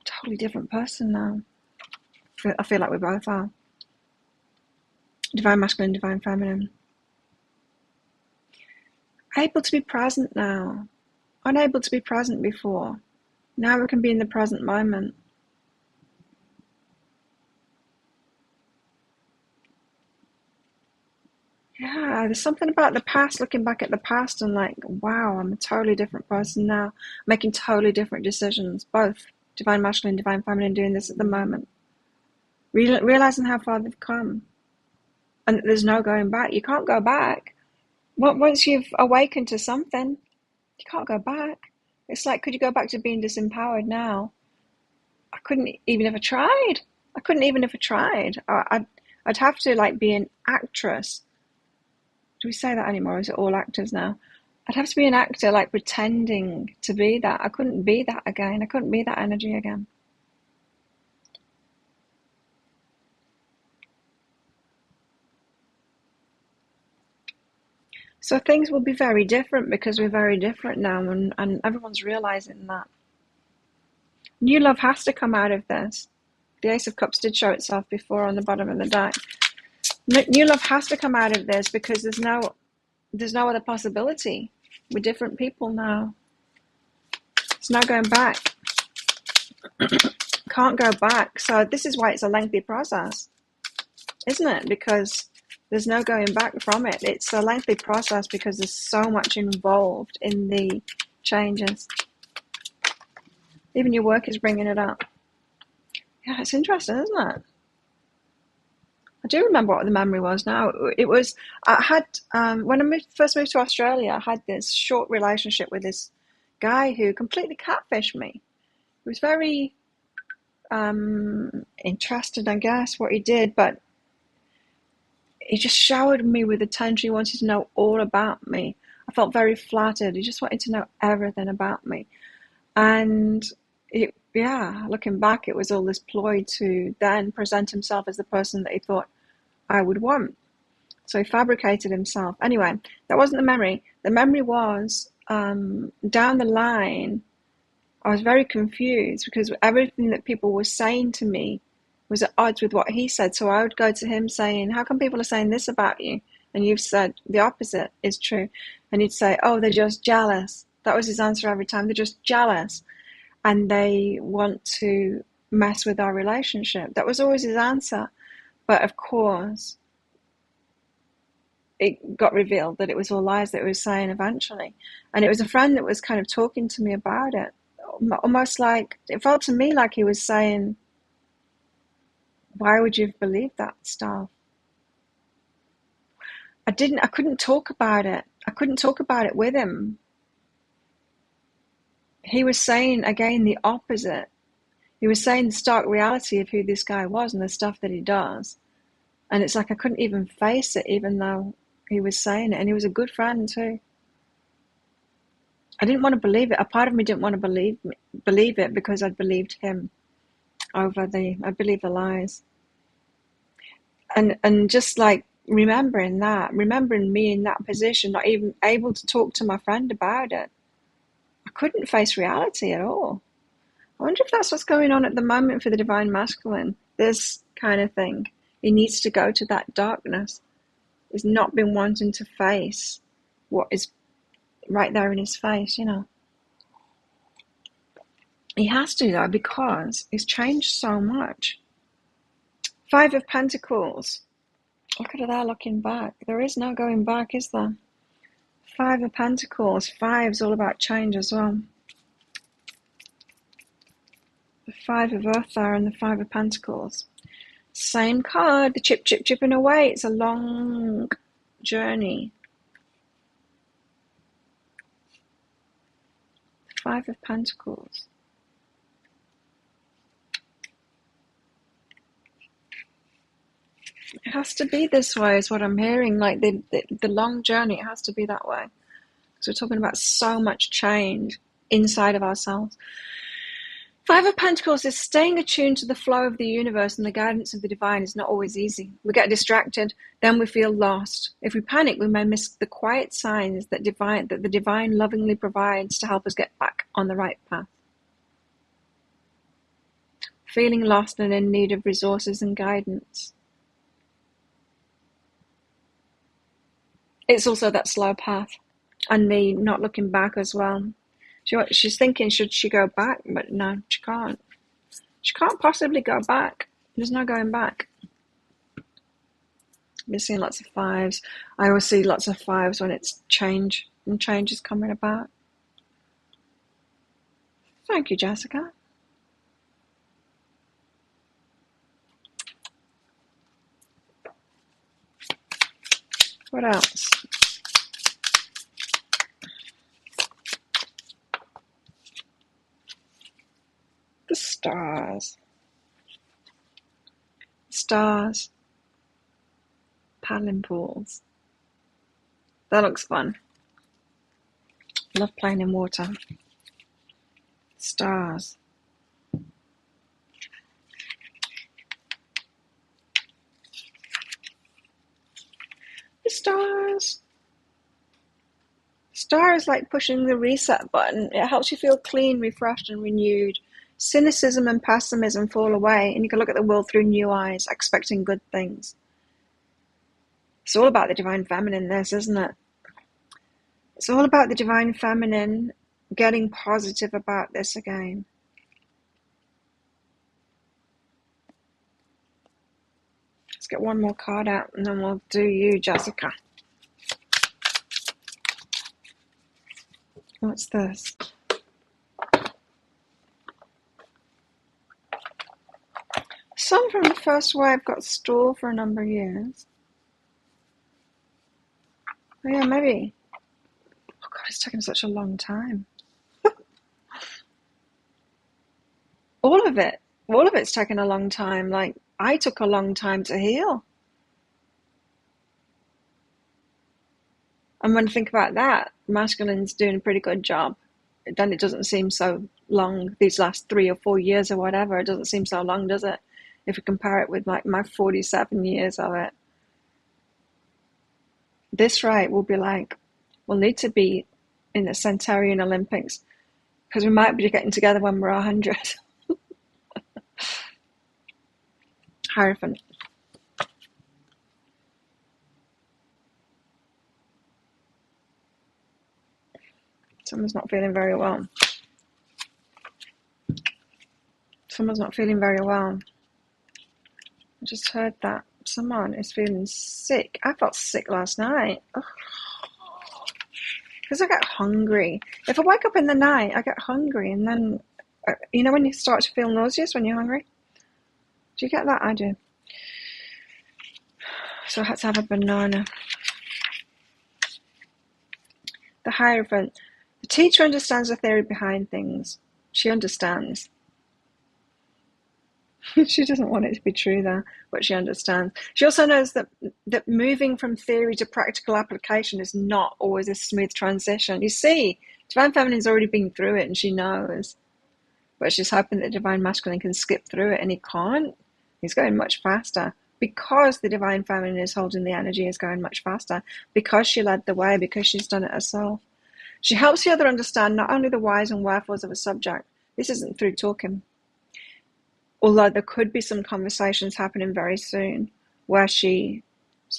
Speaker 1: totally different person now. I feel like we both are. Divine masculine, divine feminine. Able to be present now. Unable to be present before. Now we can be in the present moment. Yeah, there's something about the past, looking back at the past and like, wow, I'm a totally different person now. Making totally different decisions, both divine masculine, divine feminine, doing this at the moment. Realizing how far they've come. And there's no going back. You can't go back. Once you've awakened to something, you can't go back. It's like, could you go back to being disempowered now? I couldn't even if I tried. I'd have to like be an actress. Do we say that anymore? Or is it all actors now? I'd have to be an actor, like pretending to be that. I couldn't be that again. I couldn't be that energy again. So things will be very different because we're very different now, and everyone's realizing that. New love has to come out of this. The Ace of Cups did show itself before on the bottom of the deck. New love has to come out of this because there's no other possibility. We're different people now. There's no going back. Can't go back. So this is why it's a lengthy process, isn't it? Because there's no going back from it. It's a lengthy process because there's so much involved in the changes. Even your work is bringing it up. Yeah, it's interesting, isn't it? I do remember what the memory was now. It was, I had, when I first moved to Australia, I had this short relationship with this guy who completely catfished me. He was very interested, I guess, what he did, but he just showered me with attention. He wanted to know all about me. I felt very flattered. He just wanted to know everything about me. And looking back, it was all this ploy to then present himself as the person that he thought I would want. So he fabricated himself. Anyway, that wasn't the memory. The memory was down the line, I was very confused because everything that people were saying to me was at odds with what he said. So I would go to him saying, how come people are saying this about you? And you've said the opposite is true. And he'd say, oh, they're just jealous. That was his answer every time. They're just jealous. And they want to mess with our relationship. That was always his answer. But of course, it got revealed that it was all lies that he was saying eventually. And it was a friend that was kind of talking to me about it. Almost like, it felt to me like he was saying, why would you have believed that stuff? I couldn't talk about it. I couldn't talk about it with him. He was saying, again, the opposite. He was saying the stark reality of who this guy was and the stuff that he does. And it's like I couldn't even face it, even though he was saying it. And he was a good friend too. I didn't want to believe it. A part of me didn't want to believe it because I'd believed him I believed the lies. And just like remembering me in that position, not even able to talk to my friend about it. I couldn't face reality at all. I wonder if that's what's going on at the moment for the divine masculine. This kind of thing. He needs to go to that darkness. He's not been wanting to face what is right there in his face, He has to, though, because he's changed so much. 5 of Pentacles. Look at that looking back. There is no going back, is there? 5 of Pentacles. 5's all about change as well. The 5 of Earth there and the 5 of Pentacles. Same card, the chipping away. It's a long journey. 5 of Pentacles. It has to be this way is what I'm hearing. Like the long journey, it has to be that way. Because we're talking about so much change inside of ourselves. 5 of Pentacles is staying attuned to the flow of the universe and the guidance of the divine is not always easy. We get distracted, then we feel lost. If we panic, we may miss the quiet signs that the divine lovingly provides to help us get back on the right path. Feeling lost and in need of resources and guidance. It's also that slow path and me not looking back as well. She's thinking, should she go back? But no, she can't. She can't possibly go back. There's no going back. We're seeing lots of 5s. I always see lots of 5s when it's change and change is coming about. Thank you, Jessica. What else? The stars. Stars. Paddling pools. That looks fun. Love playing in water. Stars. The stars. Star is like pushing the reset button. It helps you feel clean, refreshed, and renewed. Cynicism and pessimism fall away, and you can look at the world through new eyes, expecting good things. It's all about the divine feminine, this, isn't it? It's all about the divine feminine getting positive about this again. Let's get one more card out, and then we'll do you, Jessica. What's this? Some from the first wave got stalled for a number of years. Oh yeah, maybe. Oh God, it's taken such a long time. All of it's taken a long time. Like, I took a long time to heal. And when I think about that, masculine's doing a pretty good job. Then it doesn't seem so long, these last 3 or 4 years or whatever. It doesn't seem so long, does it? If we compare it with like my 47 years of it. This rate will be like, we'll need to be in the Centurion Olympics because we might be getting together when we're 100. Hierophant. Someone's not feeling very well. Someone's not feeling very well. I just heard that. Someone is feeling sick. I felt sick last night. Because I get hungry. If I wake up in the night, I get hungry. And then, you know when you start to feel nauseous when you're hungry? Do you get that? I do. So I had to have a banana. The Hierophant. The teacher understands the theory behind things. She understands. She doesn't want it to be true there, but she understands. She also knows that moving from theory to practical application is not always a smooth transition. You see, Divine Feminine's already been through it and she knows. But she's hoping that Divine Masculine can skip through it, and he can't. He's going much faster. Because the Divine Feminine is holding the energy, is going much faster. Because she led the way, because she's done it herself. She helps the other understand not only the whys and wherefores of a subject. This isn't through talking. Although there could be some conversations happening very soon where she's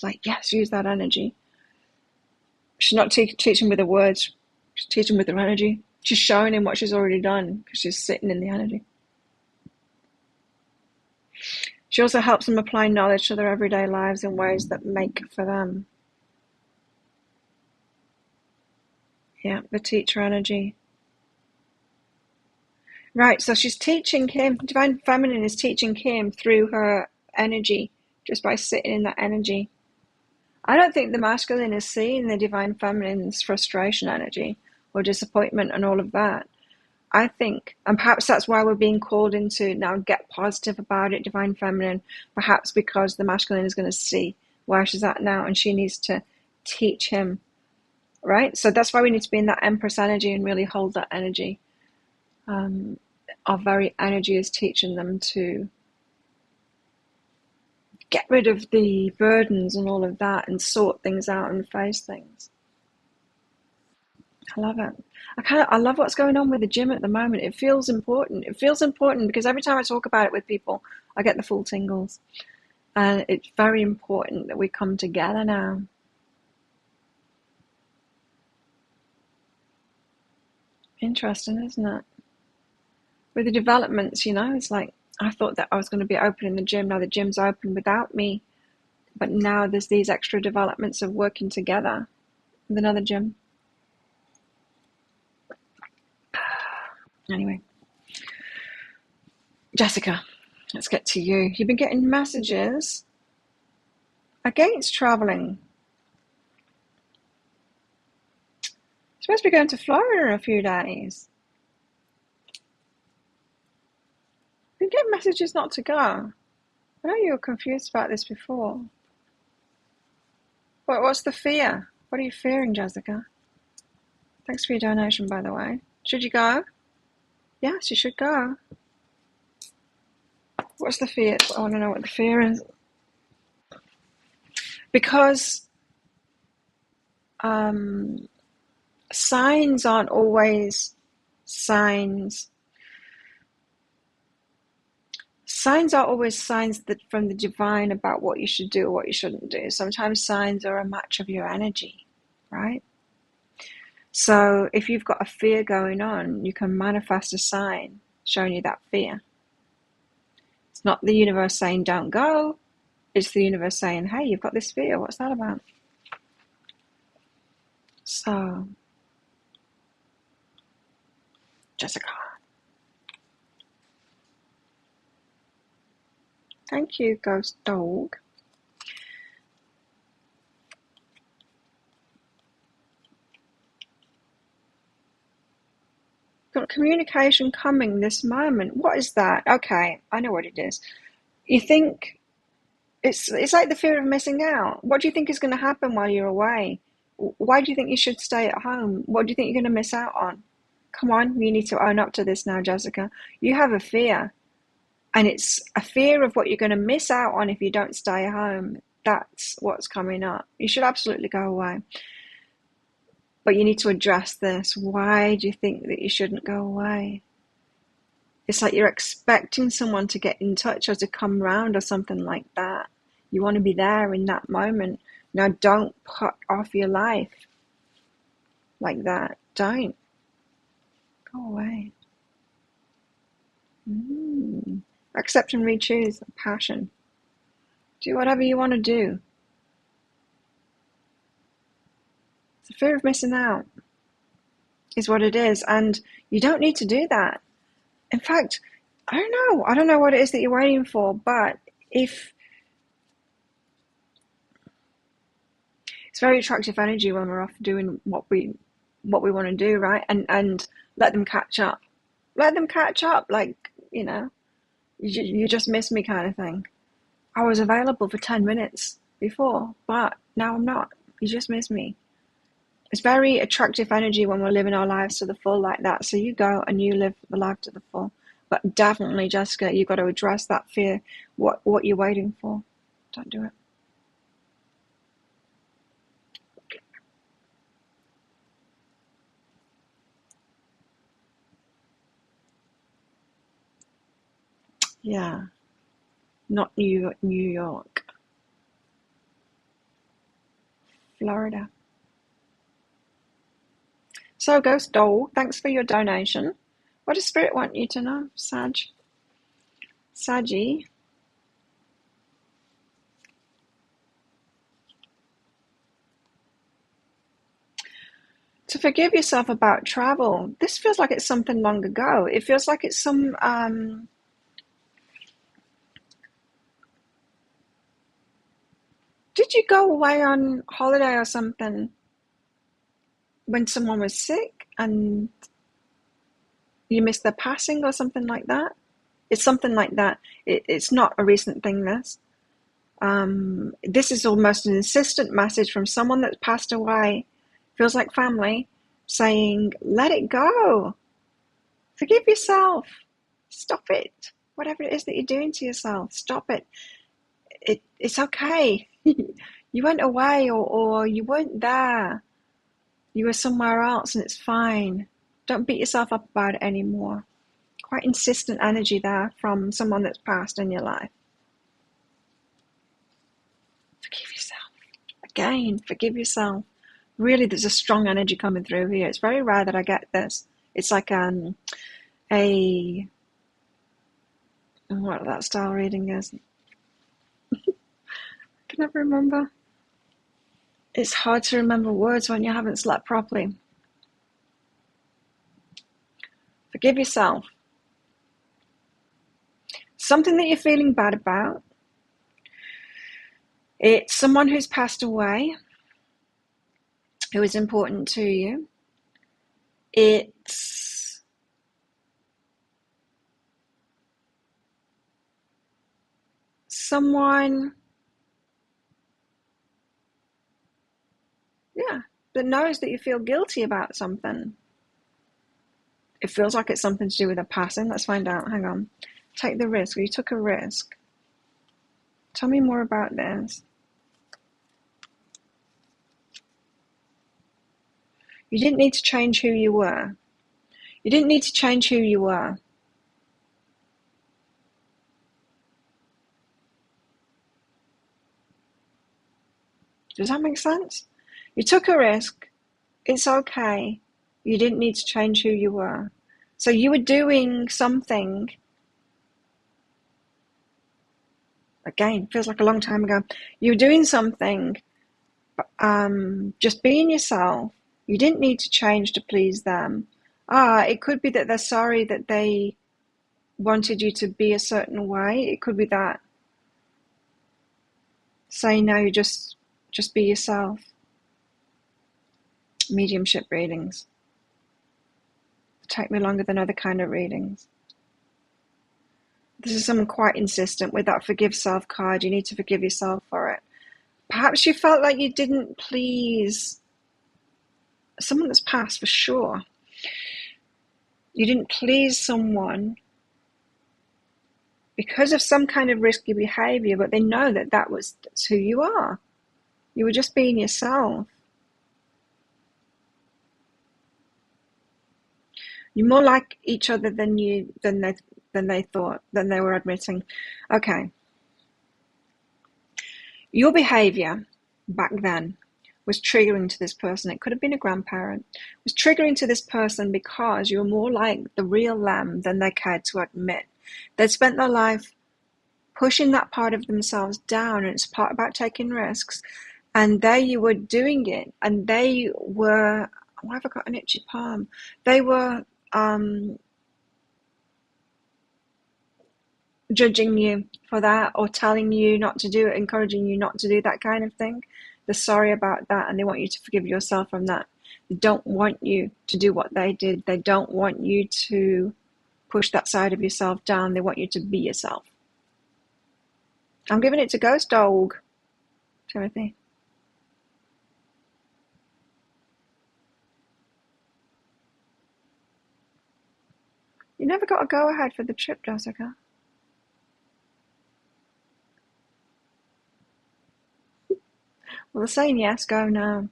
Speaker 1: like, yes, use that energy. She's not teaching with her words. She's teaching with her energy. She's showing him what she's already done because she's sitting in the energy. She also helps them apply knowledge to their everyday lives in ways that make for them. Yeah, the teacher energy. Right, so she's teaching him, Divine Feminine is teaching him through her energy, just by sitting in that energy. I don't think the masculine is seeing the Divine Feminine's frustration energy or disappointment and all of that. I think, and perhaps that's why we're being called into now get positive about it, Divine Feminine, perhaps because the masculine is going to see where she's at now and she needs to teach him, right? So that's why we need to be in that Empress energy and really hold that energy. Our very energy is teaching them to get rid of the burdens and all of that and sort things out and face things. I love it. I love what's going on with the gym at the moment. It feels important. It feels important because every time I talk about it with people, I get the full tingles. And it's very important that we come together now. Interesting, isn't it? With the developments, you know, it's like I thought that I was going to be opening the gym. Now the gym's open without me. But now there's these extra developments of working together with another gym. Anyway, Jessica, let's get to you. You've been getting messages against traveling. You're supposed to be going to Florida in a few days. You've been getting messages not to go. I know you were confused about this before. What's the fear? What are you fearing, Jessica? Thanks for your donation, by the way. Should you go? Yes, you should go. What's the fear? I want to know what the fear is. Because signs aren't always signs. Signs are always signs from the divine about what you should do or what you shouldn't do. Sometimes signs are a match of your energy, right? So if you've got a fear going on, you can manifest a sign showing you that fear. It's not the universe saying don't go. It's the universe saying, hey, you've got this fear. What's that about? So, Jessica. Thank you, Ghost Dog. Got communication coming this moment. What is that? Okay, I know what it is. You think it's like the fear of missing out. What do you think is going to happen while you're away? Why do you think you should stay at home? What do you think you're going to miss out on? Come on, you need to own up to this now, Jessica. You have a fear, and it's a fear of what you're going to miss out on if you don't stay home. That's what's coming up. You should absolutely go away. But you need to address this. Why do you think that you shouldn't go away? It's like you're expecting someone to get in touch or to come round or something like that. You want to be there in that moment. Now, don't put off your life like that. Don't. Go away. Accept and re-choose. Passion. Do whatever you want to do. The fear of missing out is what it is. And you don't need to do that. In fact, I don't know what it is that you're waiting for, but if it's very attractive energy when we're off doing what we want to do, right? And let them catch up. Let them catch up, like, you just missed me kind of thing. I was available for 10 minutes before, but now I'm not. You just missed me. It's very attractive energy when we're living our lives to the full like that. So you go and you live the life to the full. But definitely, Jessica, you've got to address that fear. What you're waiting for. Don't do it. Yeah. Not New York. Florida. So, Ghost Doll, thanks for your donation. What does Spirit want you to know, Saggy? To forgive yourself about travel. This feels like it's something long ago. It feels like it's some... Did you go away on holiday or something when someone was sick and you missed their passing or something like that? It's something like that. It's not a recent thing, this. This is almost an insistent message from someone that's passed away, feels like family, saying, let it go. Forgive yourself. Stop it. Whatever it is that you're doing to yourself, stop it. It's okay. You went away or you weren't there. You were somewhere else and it's fine. Don't beat yourself up about it anymore. Quite insistent energy there from someone that's passed in your life. Forgive yourself. Again, forgive yourself. Really, there's a strong energy coming through here. It's very rare that I get this. It's like what that style reading is. I can never remember. It's hard to remember words when you haven't slept properly. Forgive yourself. Something that you're feeling bad about. It's someone who's passed away, who is important to you. It's someone, that knows that you feel guilty about something. It feels like it's something to do with a passing. Let's find out. Hang on. Take the risk. You took a risk. Tell me more about this. You didn't need to change who you were. You didn't need to change who you were. Does that make sense? You took a risk. It's okay. You didn't need to change who you were. So you were doing something. Again, feels like a long time ago. You were doing something, just being yourself. You didn't need to change to please them. It could be that they're sorry that they wanted you to be a certain way. It could be that. Say no, you just be yourself. Mediumship readings. Take me longer than other kind of readings. This is someone quite insistent with that forgive self card. You need to forgive yourself for it. Perhaps you felt like you didn't please someone that's passed for sure. You didn't please someone because of some kind of risky behavior, but they know that that's who you are. You were just being yourself. You're more like each other than they thought, than they were admitting. Okay. Your behavior back then was triggering to this person. It could have been a grandparent. It was triggering to this person because you were more like the real them than they cared to admit. They'd spent their life pushing that part of themselves down, and it's part about taking risks. And there you were doing it, and they were, why have I got an itchy palm? They were judging you for that, or telling you not to do it, encouraging you not to do that kind of thing. They're sorry about that, and they want you to forgive yourself from that. They don't want you to do what they did. They don't want you to push that side of yourself down. They want you to be yourself. I'm giving it to Ghost Dog, Timothy. You never got a go-ahead for the trip, Jessica. Well, they're saying yes, go now.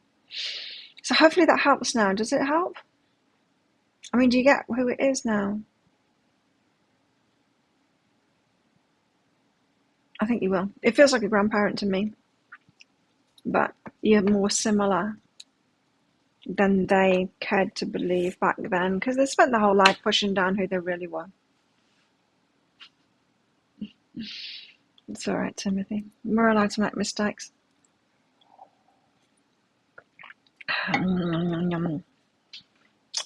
Speaker 1: So hopefully that helps now. Does it help? I mean, do you get who it is now? I think you will. It feels like a grandparent to me. But you're more similar than they cared to believe back then, because they spent their whole life pushing down who they really were. It's all right, Timothy. We're allowed to make mistakes.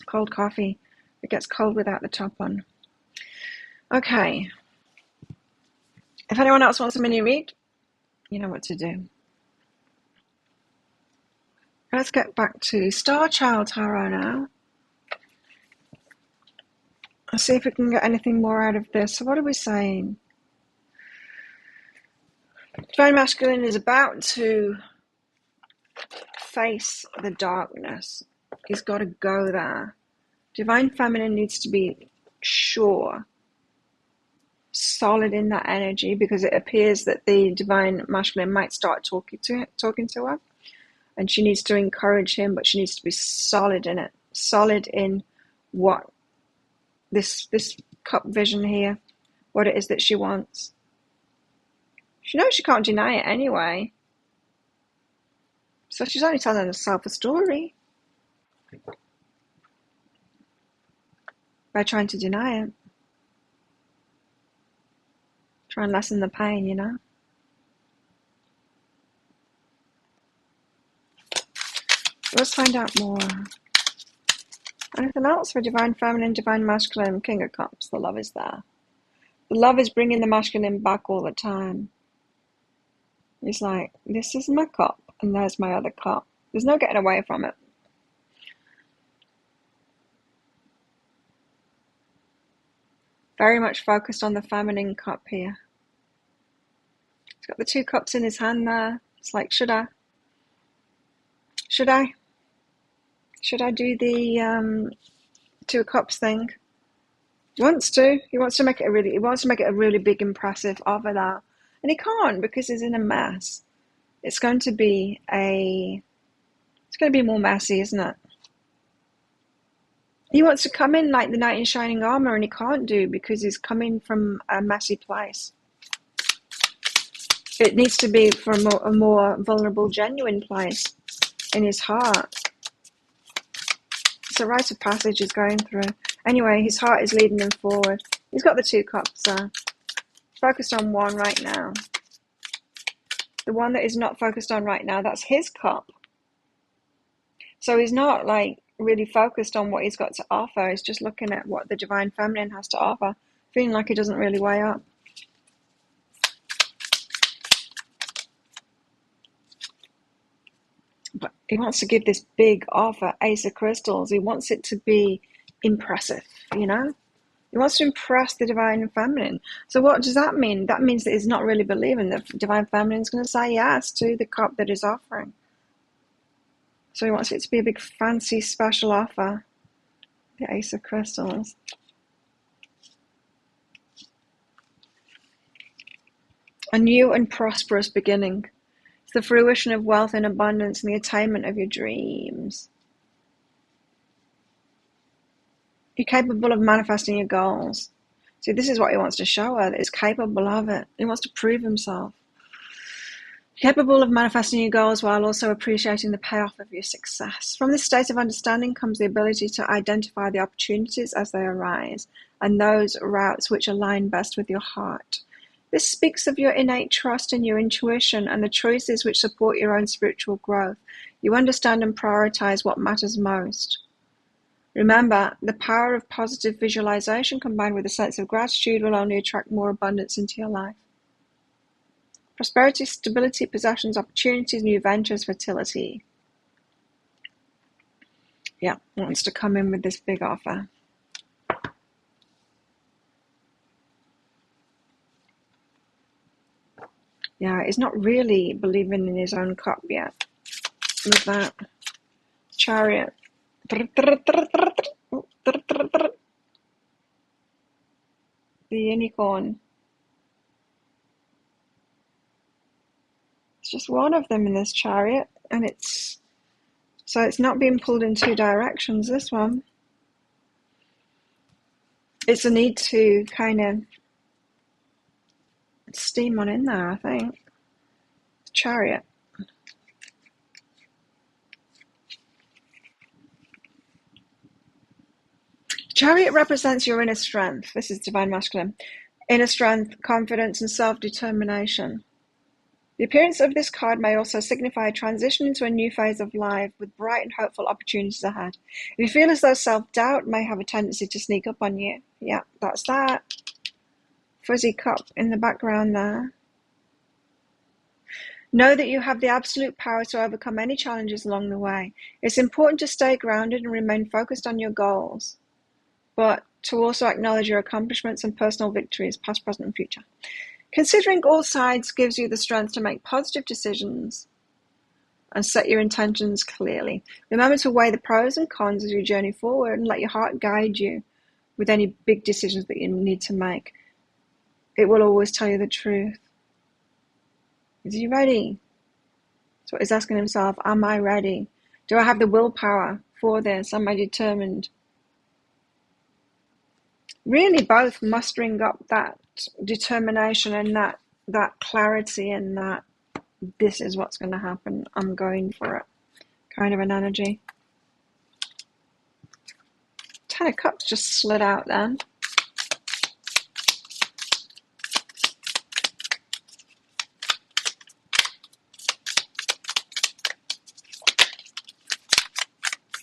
Speaker 1: Cold coffee. It gets cold without the top on. Okay. If anyone else wants a mini read, you know what to do. Let's get back to Starchild Tarot now. Let's see if we can get anything more out of this. So what are we saying? Divine Masculine is about to face the darkness. He's got to go there. Divine Feminine needs to be sure, solid in that energy, because it appears that the Divine Masculine might start talking to her. And she needs to encourage him, but she needs to be solid in it. Solid in what this cup vision here, what it is that she wants. She knows she can't deny it anyway. So she's only telling herself a story by trying to deny it. Try and lessen the pain, you know. Let's find out more. Anything else for Divine Feminine, Divine Masculine, King of Cups? The love is there. The love is bringing the masculine back all the time. It's like, this is my cup, and there's my other cup. There's no getting away from it. Very much focused on the feminine cup here. He's got the 2 cups in his hand there. It's like, should I? Should I do the 2 cups thing? He wants to. He wants to make it a really big, impressive offer there. And he can't, because he's in a mess. It's going to be more messy, isn't it? He wants to come in like the knight in shining armor, and he can't do, because he's coming from a messy place. It needs to be from a more vulnerable, genuine place in his heart. It's a rite of passage he's going through. Anyway, his heart is leading him forward. He's got the 2 cups there. Focused on one right now. The one that is not focused on right now, that's his cup. So he's not like really focused on what he's got to offer. He's just looking at what the Divine Feminine has to offer, feeling like he doesn't really weigh up. But he wants to give this big offer, Ace of Crystals. He wants it to be impressive, you know? He wants to impress the Divine Feminine. So what does that mean? That means that he's not really believing that Divine Feminine is going to say yes to the cup that he's offering. So he wants it to be a big fancy special offer. The Ace of Crystals. A new and prosperous beginning. It's the fruition of wealth and abundance and the attainment of your dreams. You're capable of manifesting your goals. See, this is what he wants to show her, that he's capable of it. He wants to prove himself. You're capable of manifesting your goals while also appreciating the payoff of your success. From this state of understanding comes the ability to identify the opportunities as they arise and those routes which align best with your heart. This speaks of your innate trust in your intuition and the choices which support your own spiritual growth. You understand and prioritize what matters most. Remember, the power of positive visualization combined with a sense of gratitude will only attract more abundance into your life. Prosperity, stability, possessions, opportunities, new ventures, fertility. Yeah, wants to come in with this big offer. Yeah, he's not really believing in his own cup yet. With that. Chariot. The unicorn. It's just one of them in this chariot, and it's not being pulled in two directions, this one. It's a need to kind of steam on in there, I think. Chariot. Chariot represents your inner strength. This is Divine Masculine. Inner strength, confidence, and self-determination. The appearance of this card may also signify a transition into a new phase of life with bright and hopeful opportunities ahead. If you feel as though self-doubt may have a tendency to sneak up on you, yeah, that's that. Fuzzy cup in the background there. Know that you have the absolute power to overcome any challenges along the way. It's important to stay grounded and remain focused on your goals, but to also acknowledge your accomplishments and personal victories, past, present, and future. Considering all sides gives you the strength to make positive decisions and set your intentions clearly. Remember to weigh the pros and cons as you journey forward and let your heart guide you with any big decisions that you need to make. It will always tell you the truth. Is he ready? So he's asking himself, am I ready? Do I have the willpower for this? Am I determined? Really both mustering up that determination and that clarity and that this is what's going to happen. I'm going for it. Kind of an energy. 10 of Cups just slid out then.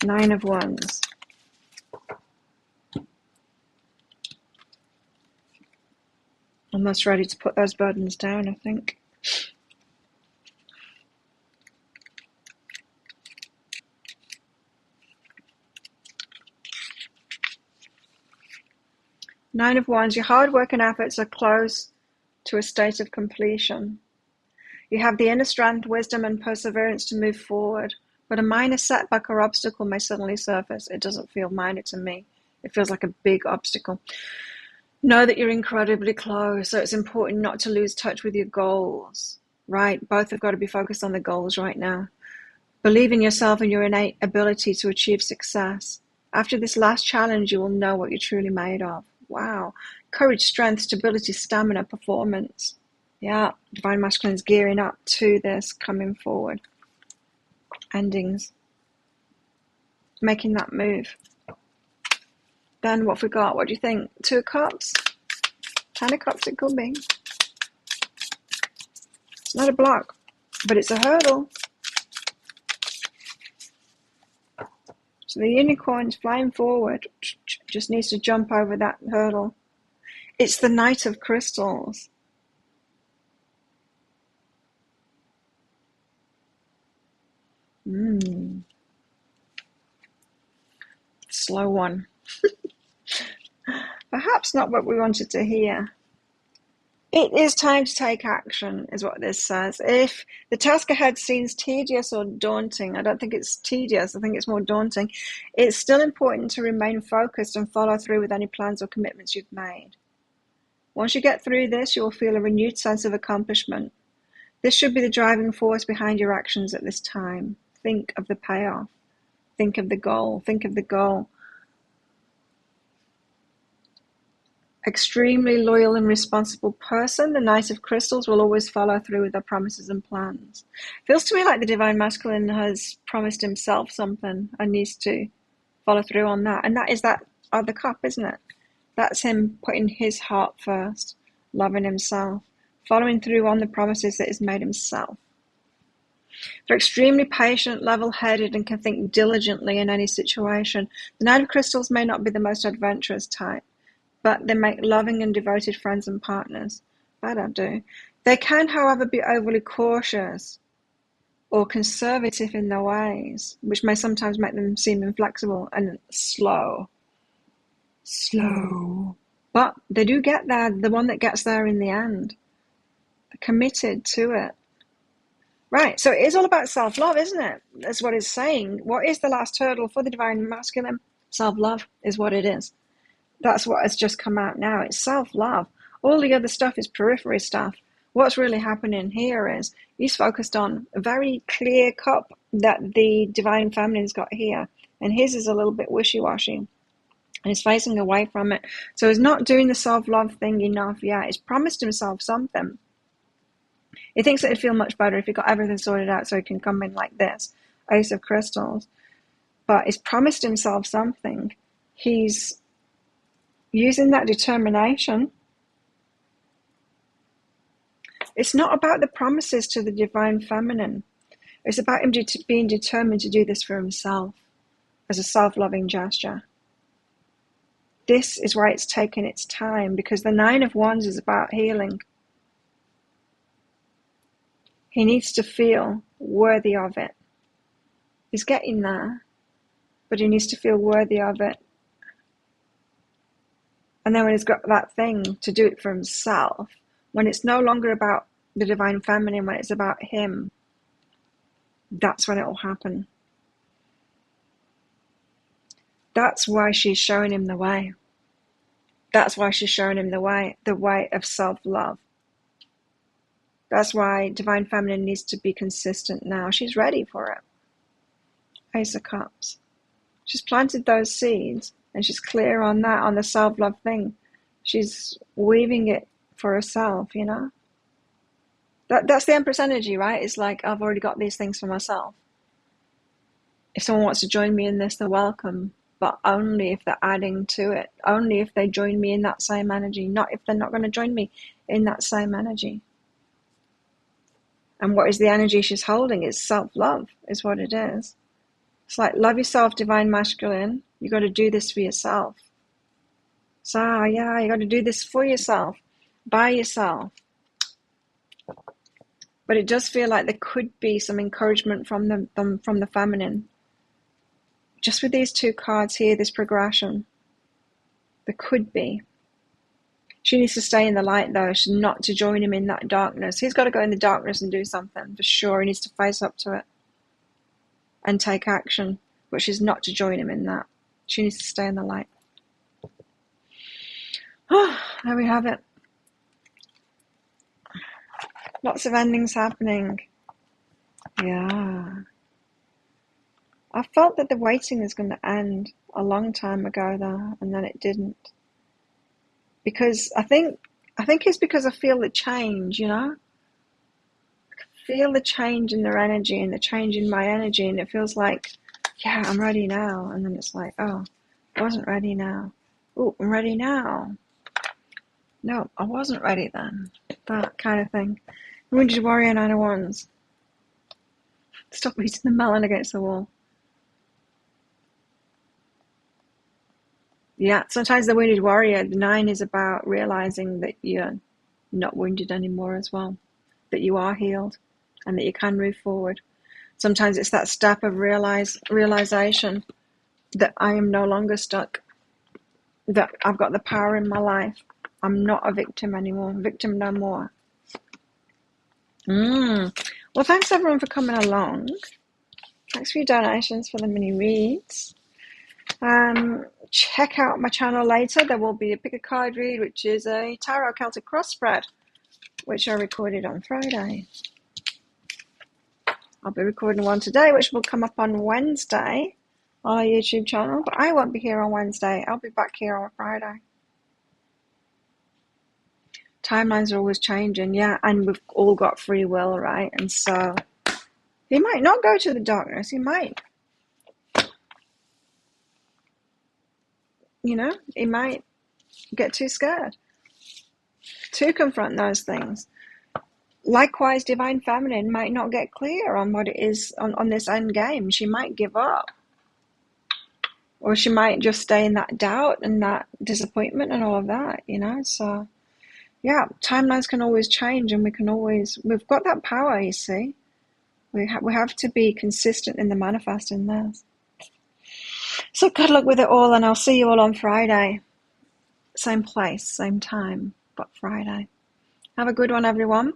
Speaker 1: Nine of Wands. Almost ready to put those burdens down, I think. Nine of Wands, your hard work and efforts are close to a state of completion. You have the inner strength, wisdom, and perseverance to move forward, but a minor setback or obstacle may suddenly surface. It doesn't feel minor to me. It feels like a big obstacle. Know that you're incredibly close, so it's important not to lose touch with your goals, right? Both have got to be focused on the goals right now. Believe in yourself and your innate ability to achieve success. After this last challenge, you will know what you're truly made of. Wow. Courage, strength, stability, stamina, performance. Yeah, Divine Masculine's gearing up to this, coming forward. Endings. Making that move. Then what have we got? What do you think? 2 of Cups? 10 of Cups it could be. It's not a block, but it's a hurdle. So the unicorn's flying forward. Just needs to jump over that hurdle. It's the Knight of Crystals. Slow one. Perhaps not what we wanted to hear. It is time to take action, is what this says. If the task ahead seems tedious or daunting, I don't think it's tedious, I think it's more daunting, it's still important to remain focused and follow through with any plans or commitments you've made. Once you get through this, you will feel a renewed sense of accomplishment. This should be the driving force behind your actions at this time. Think of the payoff. Think of the goal. Think of the goal. Extremely loyal and responsible person, the Knight of Crystals will always follow through with their promises and plans. Feels to me like the Divine Masculine has promised himself something and needs to follow through on that. And that is that other cup, isn't it? That's him putting his heart first, loving himself, following through on the promises that he's made himself. They're extremely patient, level-headed, and can think diligently in any situation. The Knight of Crystals may not be the most adventurous type, but they make loving and devoted friends and partners. That I do. They can, however, be overly cautious or conservative in their ways, which may sometimes make them seem inflexible and slow. But they do get there, the one that gets there in the end. They're committed to it. Right, so it is all about self-love, isn't it? That's what it's saying. What is the last hurdle for the Divine Masculine? Self-love is what it is. That's what has just come out now. It's self-love. All the other stuff is periphery stuff. What's really happening here is he's focused on a very clear cup that the Divine Feminine's got here. And his is a little bit wishy-washy. And he's facing away from it. So he's not doing the self-love thing enough yet. He's promised himself something. He thinks that it'd feel much better if he got everything sorted out so he can come in like this. Ace of Crystals. But he's promised himself something. He's using that determination. It's not about the promises to the Divine Feminine. It's about him being determined to do this for himself as a self-loving gesture. This is why it's taken its time, because the Nine of Wands is about healing. He needs to feel worthy of it. He's getting there, but he needs to feel worthy of it. And then when he's got that thing to do it for himself, when it's no longer about the Divine Feminine, when it's about him, that's when it will happen. That's why she's showing him the way. That's why she's showing him the way of self-love. That's why Divine Feminine needs to be consistent now. She's ready for it. Ace of Cups. She's planted those seeds. And she's clear on that, on the self-love thing. She's weaving it for herself, you know. That's the Empress energy, right? It's like, I've already got these things for myself. If someone wants to join me in this, they're welcome. But only if they're adding to it. Only if they join me in that same energy. Not if they're not going to join me in that same energy. And what is the energy she's holding? It's self-love, is what it is. It's like, love yourself, Divine Masculine. You got to do this for yourself. So, yeah, you got to do this for yourself, by yourself. But it does feel like there could be some encouragement from the feminine. Just with these two cards here, this progression, there could be. She needs to stay in the light, though. She's not to join him in that darkness. He's got to go in the darkness and do something, for sure. He needs to face up to it and take action. But she's not to join him in that. She needs to stay in the light. Oh, there we have it. Lots of endings happening. Yeah. I felt that the waiting was going to end a long time ago, though, and then it didn't. Because I think it's because I feel the change, you know? I can feel the change in their energy and the change in my energy, and it feels like, yeah, I'm ready now. And then it's like, oh, I wasn't ready now. Oh, I'm ready now. No, I wasn't ready then. That kind of thing. Wounded Warrior, 9 of Wands. Stop beating the melon against the wall. Yeah, sometimes the Wounded Warrior, the 9 is about realizing that you're not wounded anymore as well. That you are healed and that you can move forward. Sometimes it's that step of realization that I am no longer stuck. That I've got the power in my life I'm not a victim anymore. Victim no more. Well, thanks everyone for coming along. Thanks for your donations for the mini reads. Check out my channel later. There will be a pick a card read, which is a Tarot Celtic cross spread, which I recorded on Friday. I'll be recording one today, which will come up on Wednesday on our YouTube channel, but I won't be here on Wednesday. I'll be back here on Friday. Timelines are always changing, yeah, and we've all got free will, right? And so he might not go to the darkness. He might, he might get too scared to confront those things. Likewise, Divine Feminine might not get clear on what it is on this end game. She might give up. Or she might just stay in that doubt and that disappointment and all of that, So, yeah, timelines can always change, and we've got that power, you see. We have to be consistent in the manifesting this. So good luck with it all, and I'll see you all on Friday. Same place, same time, but Friday. Have a good one, everyone.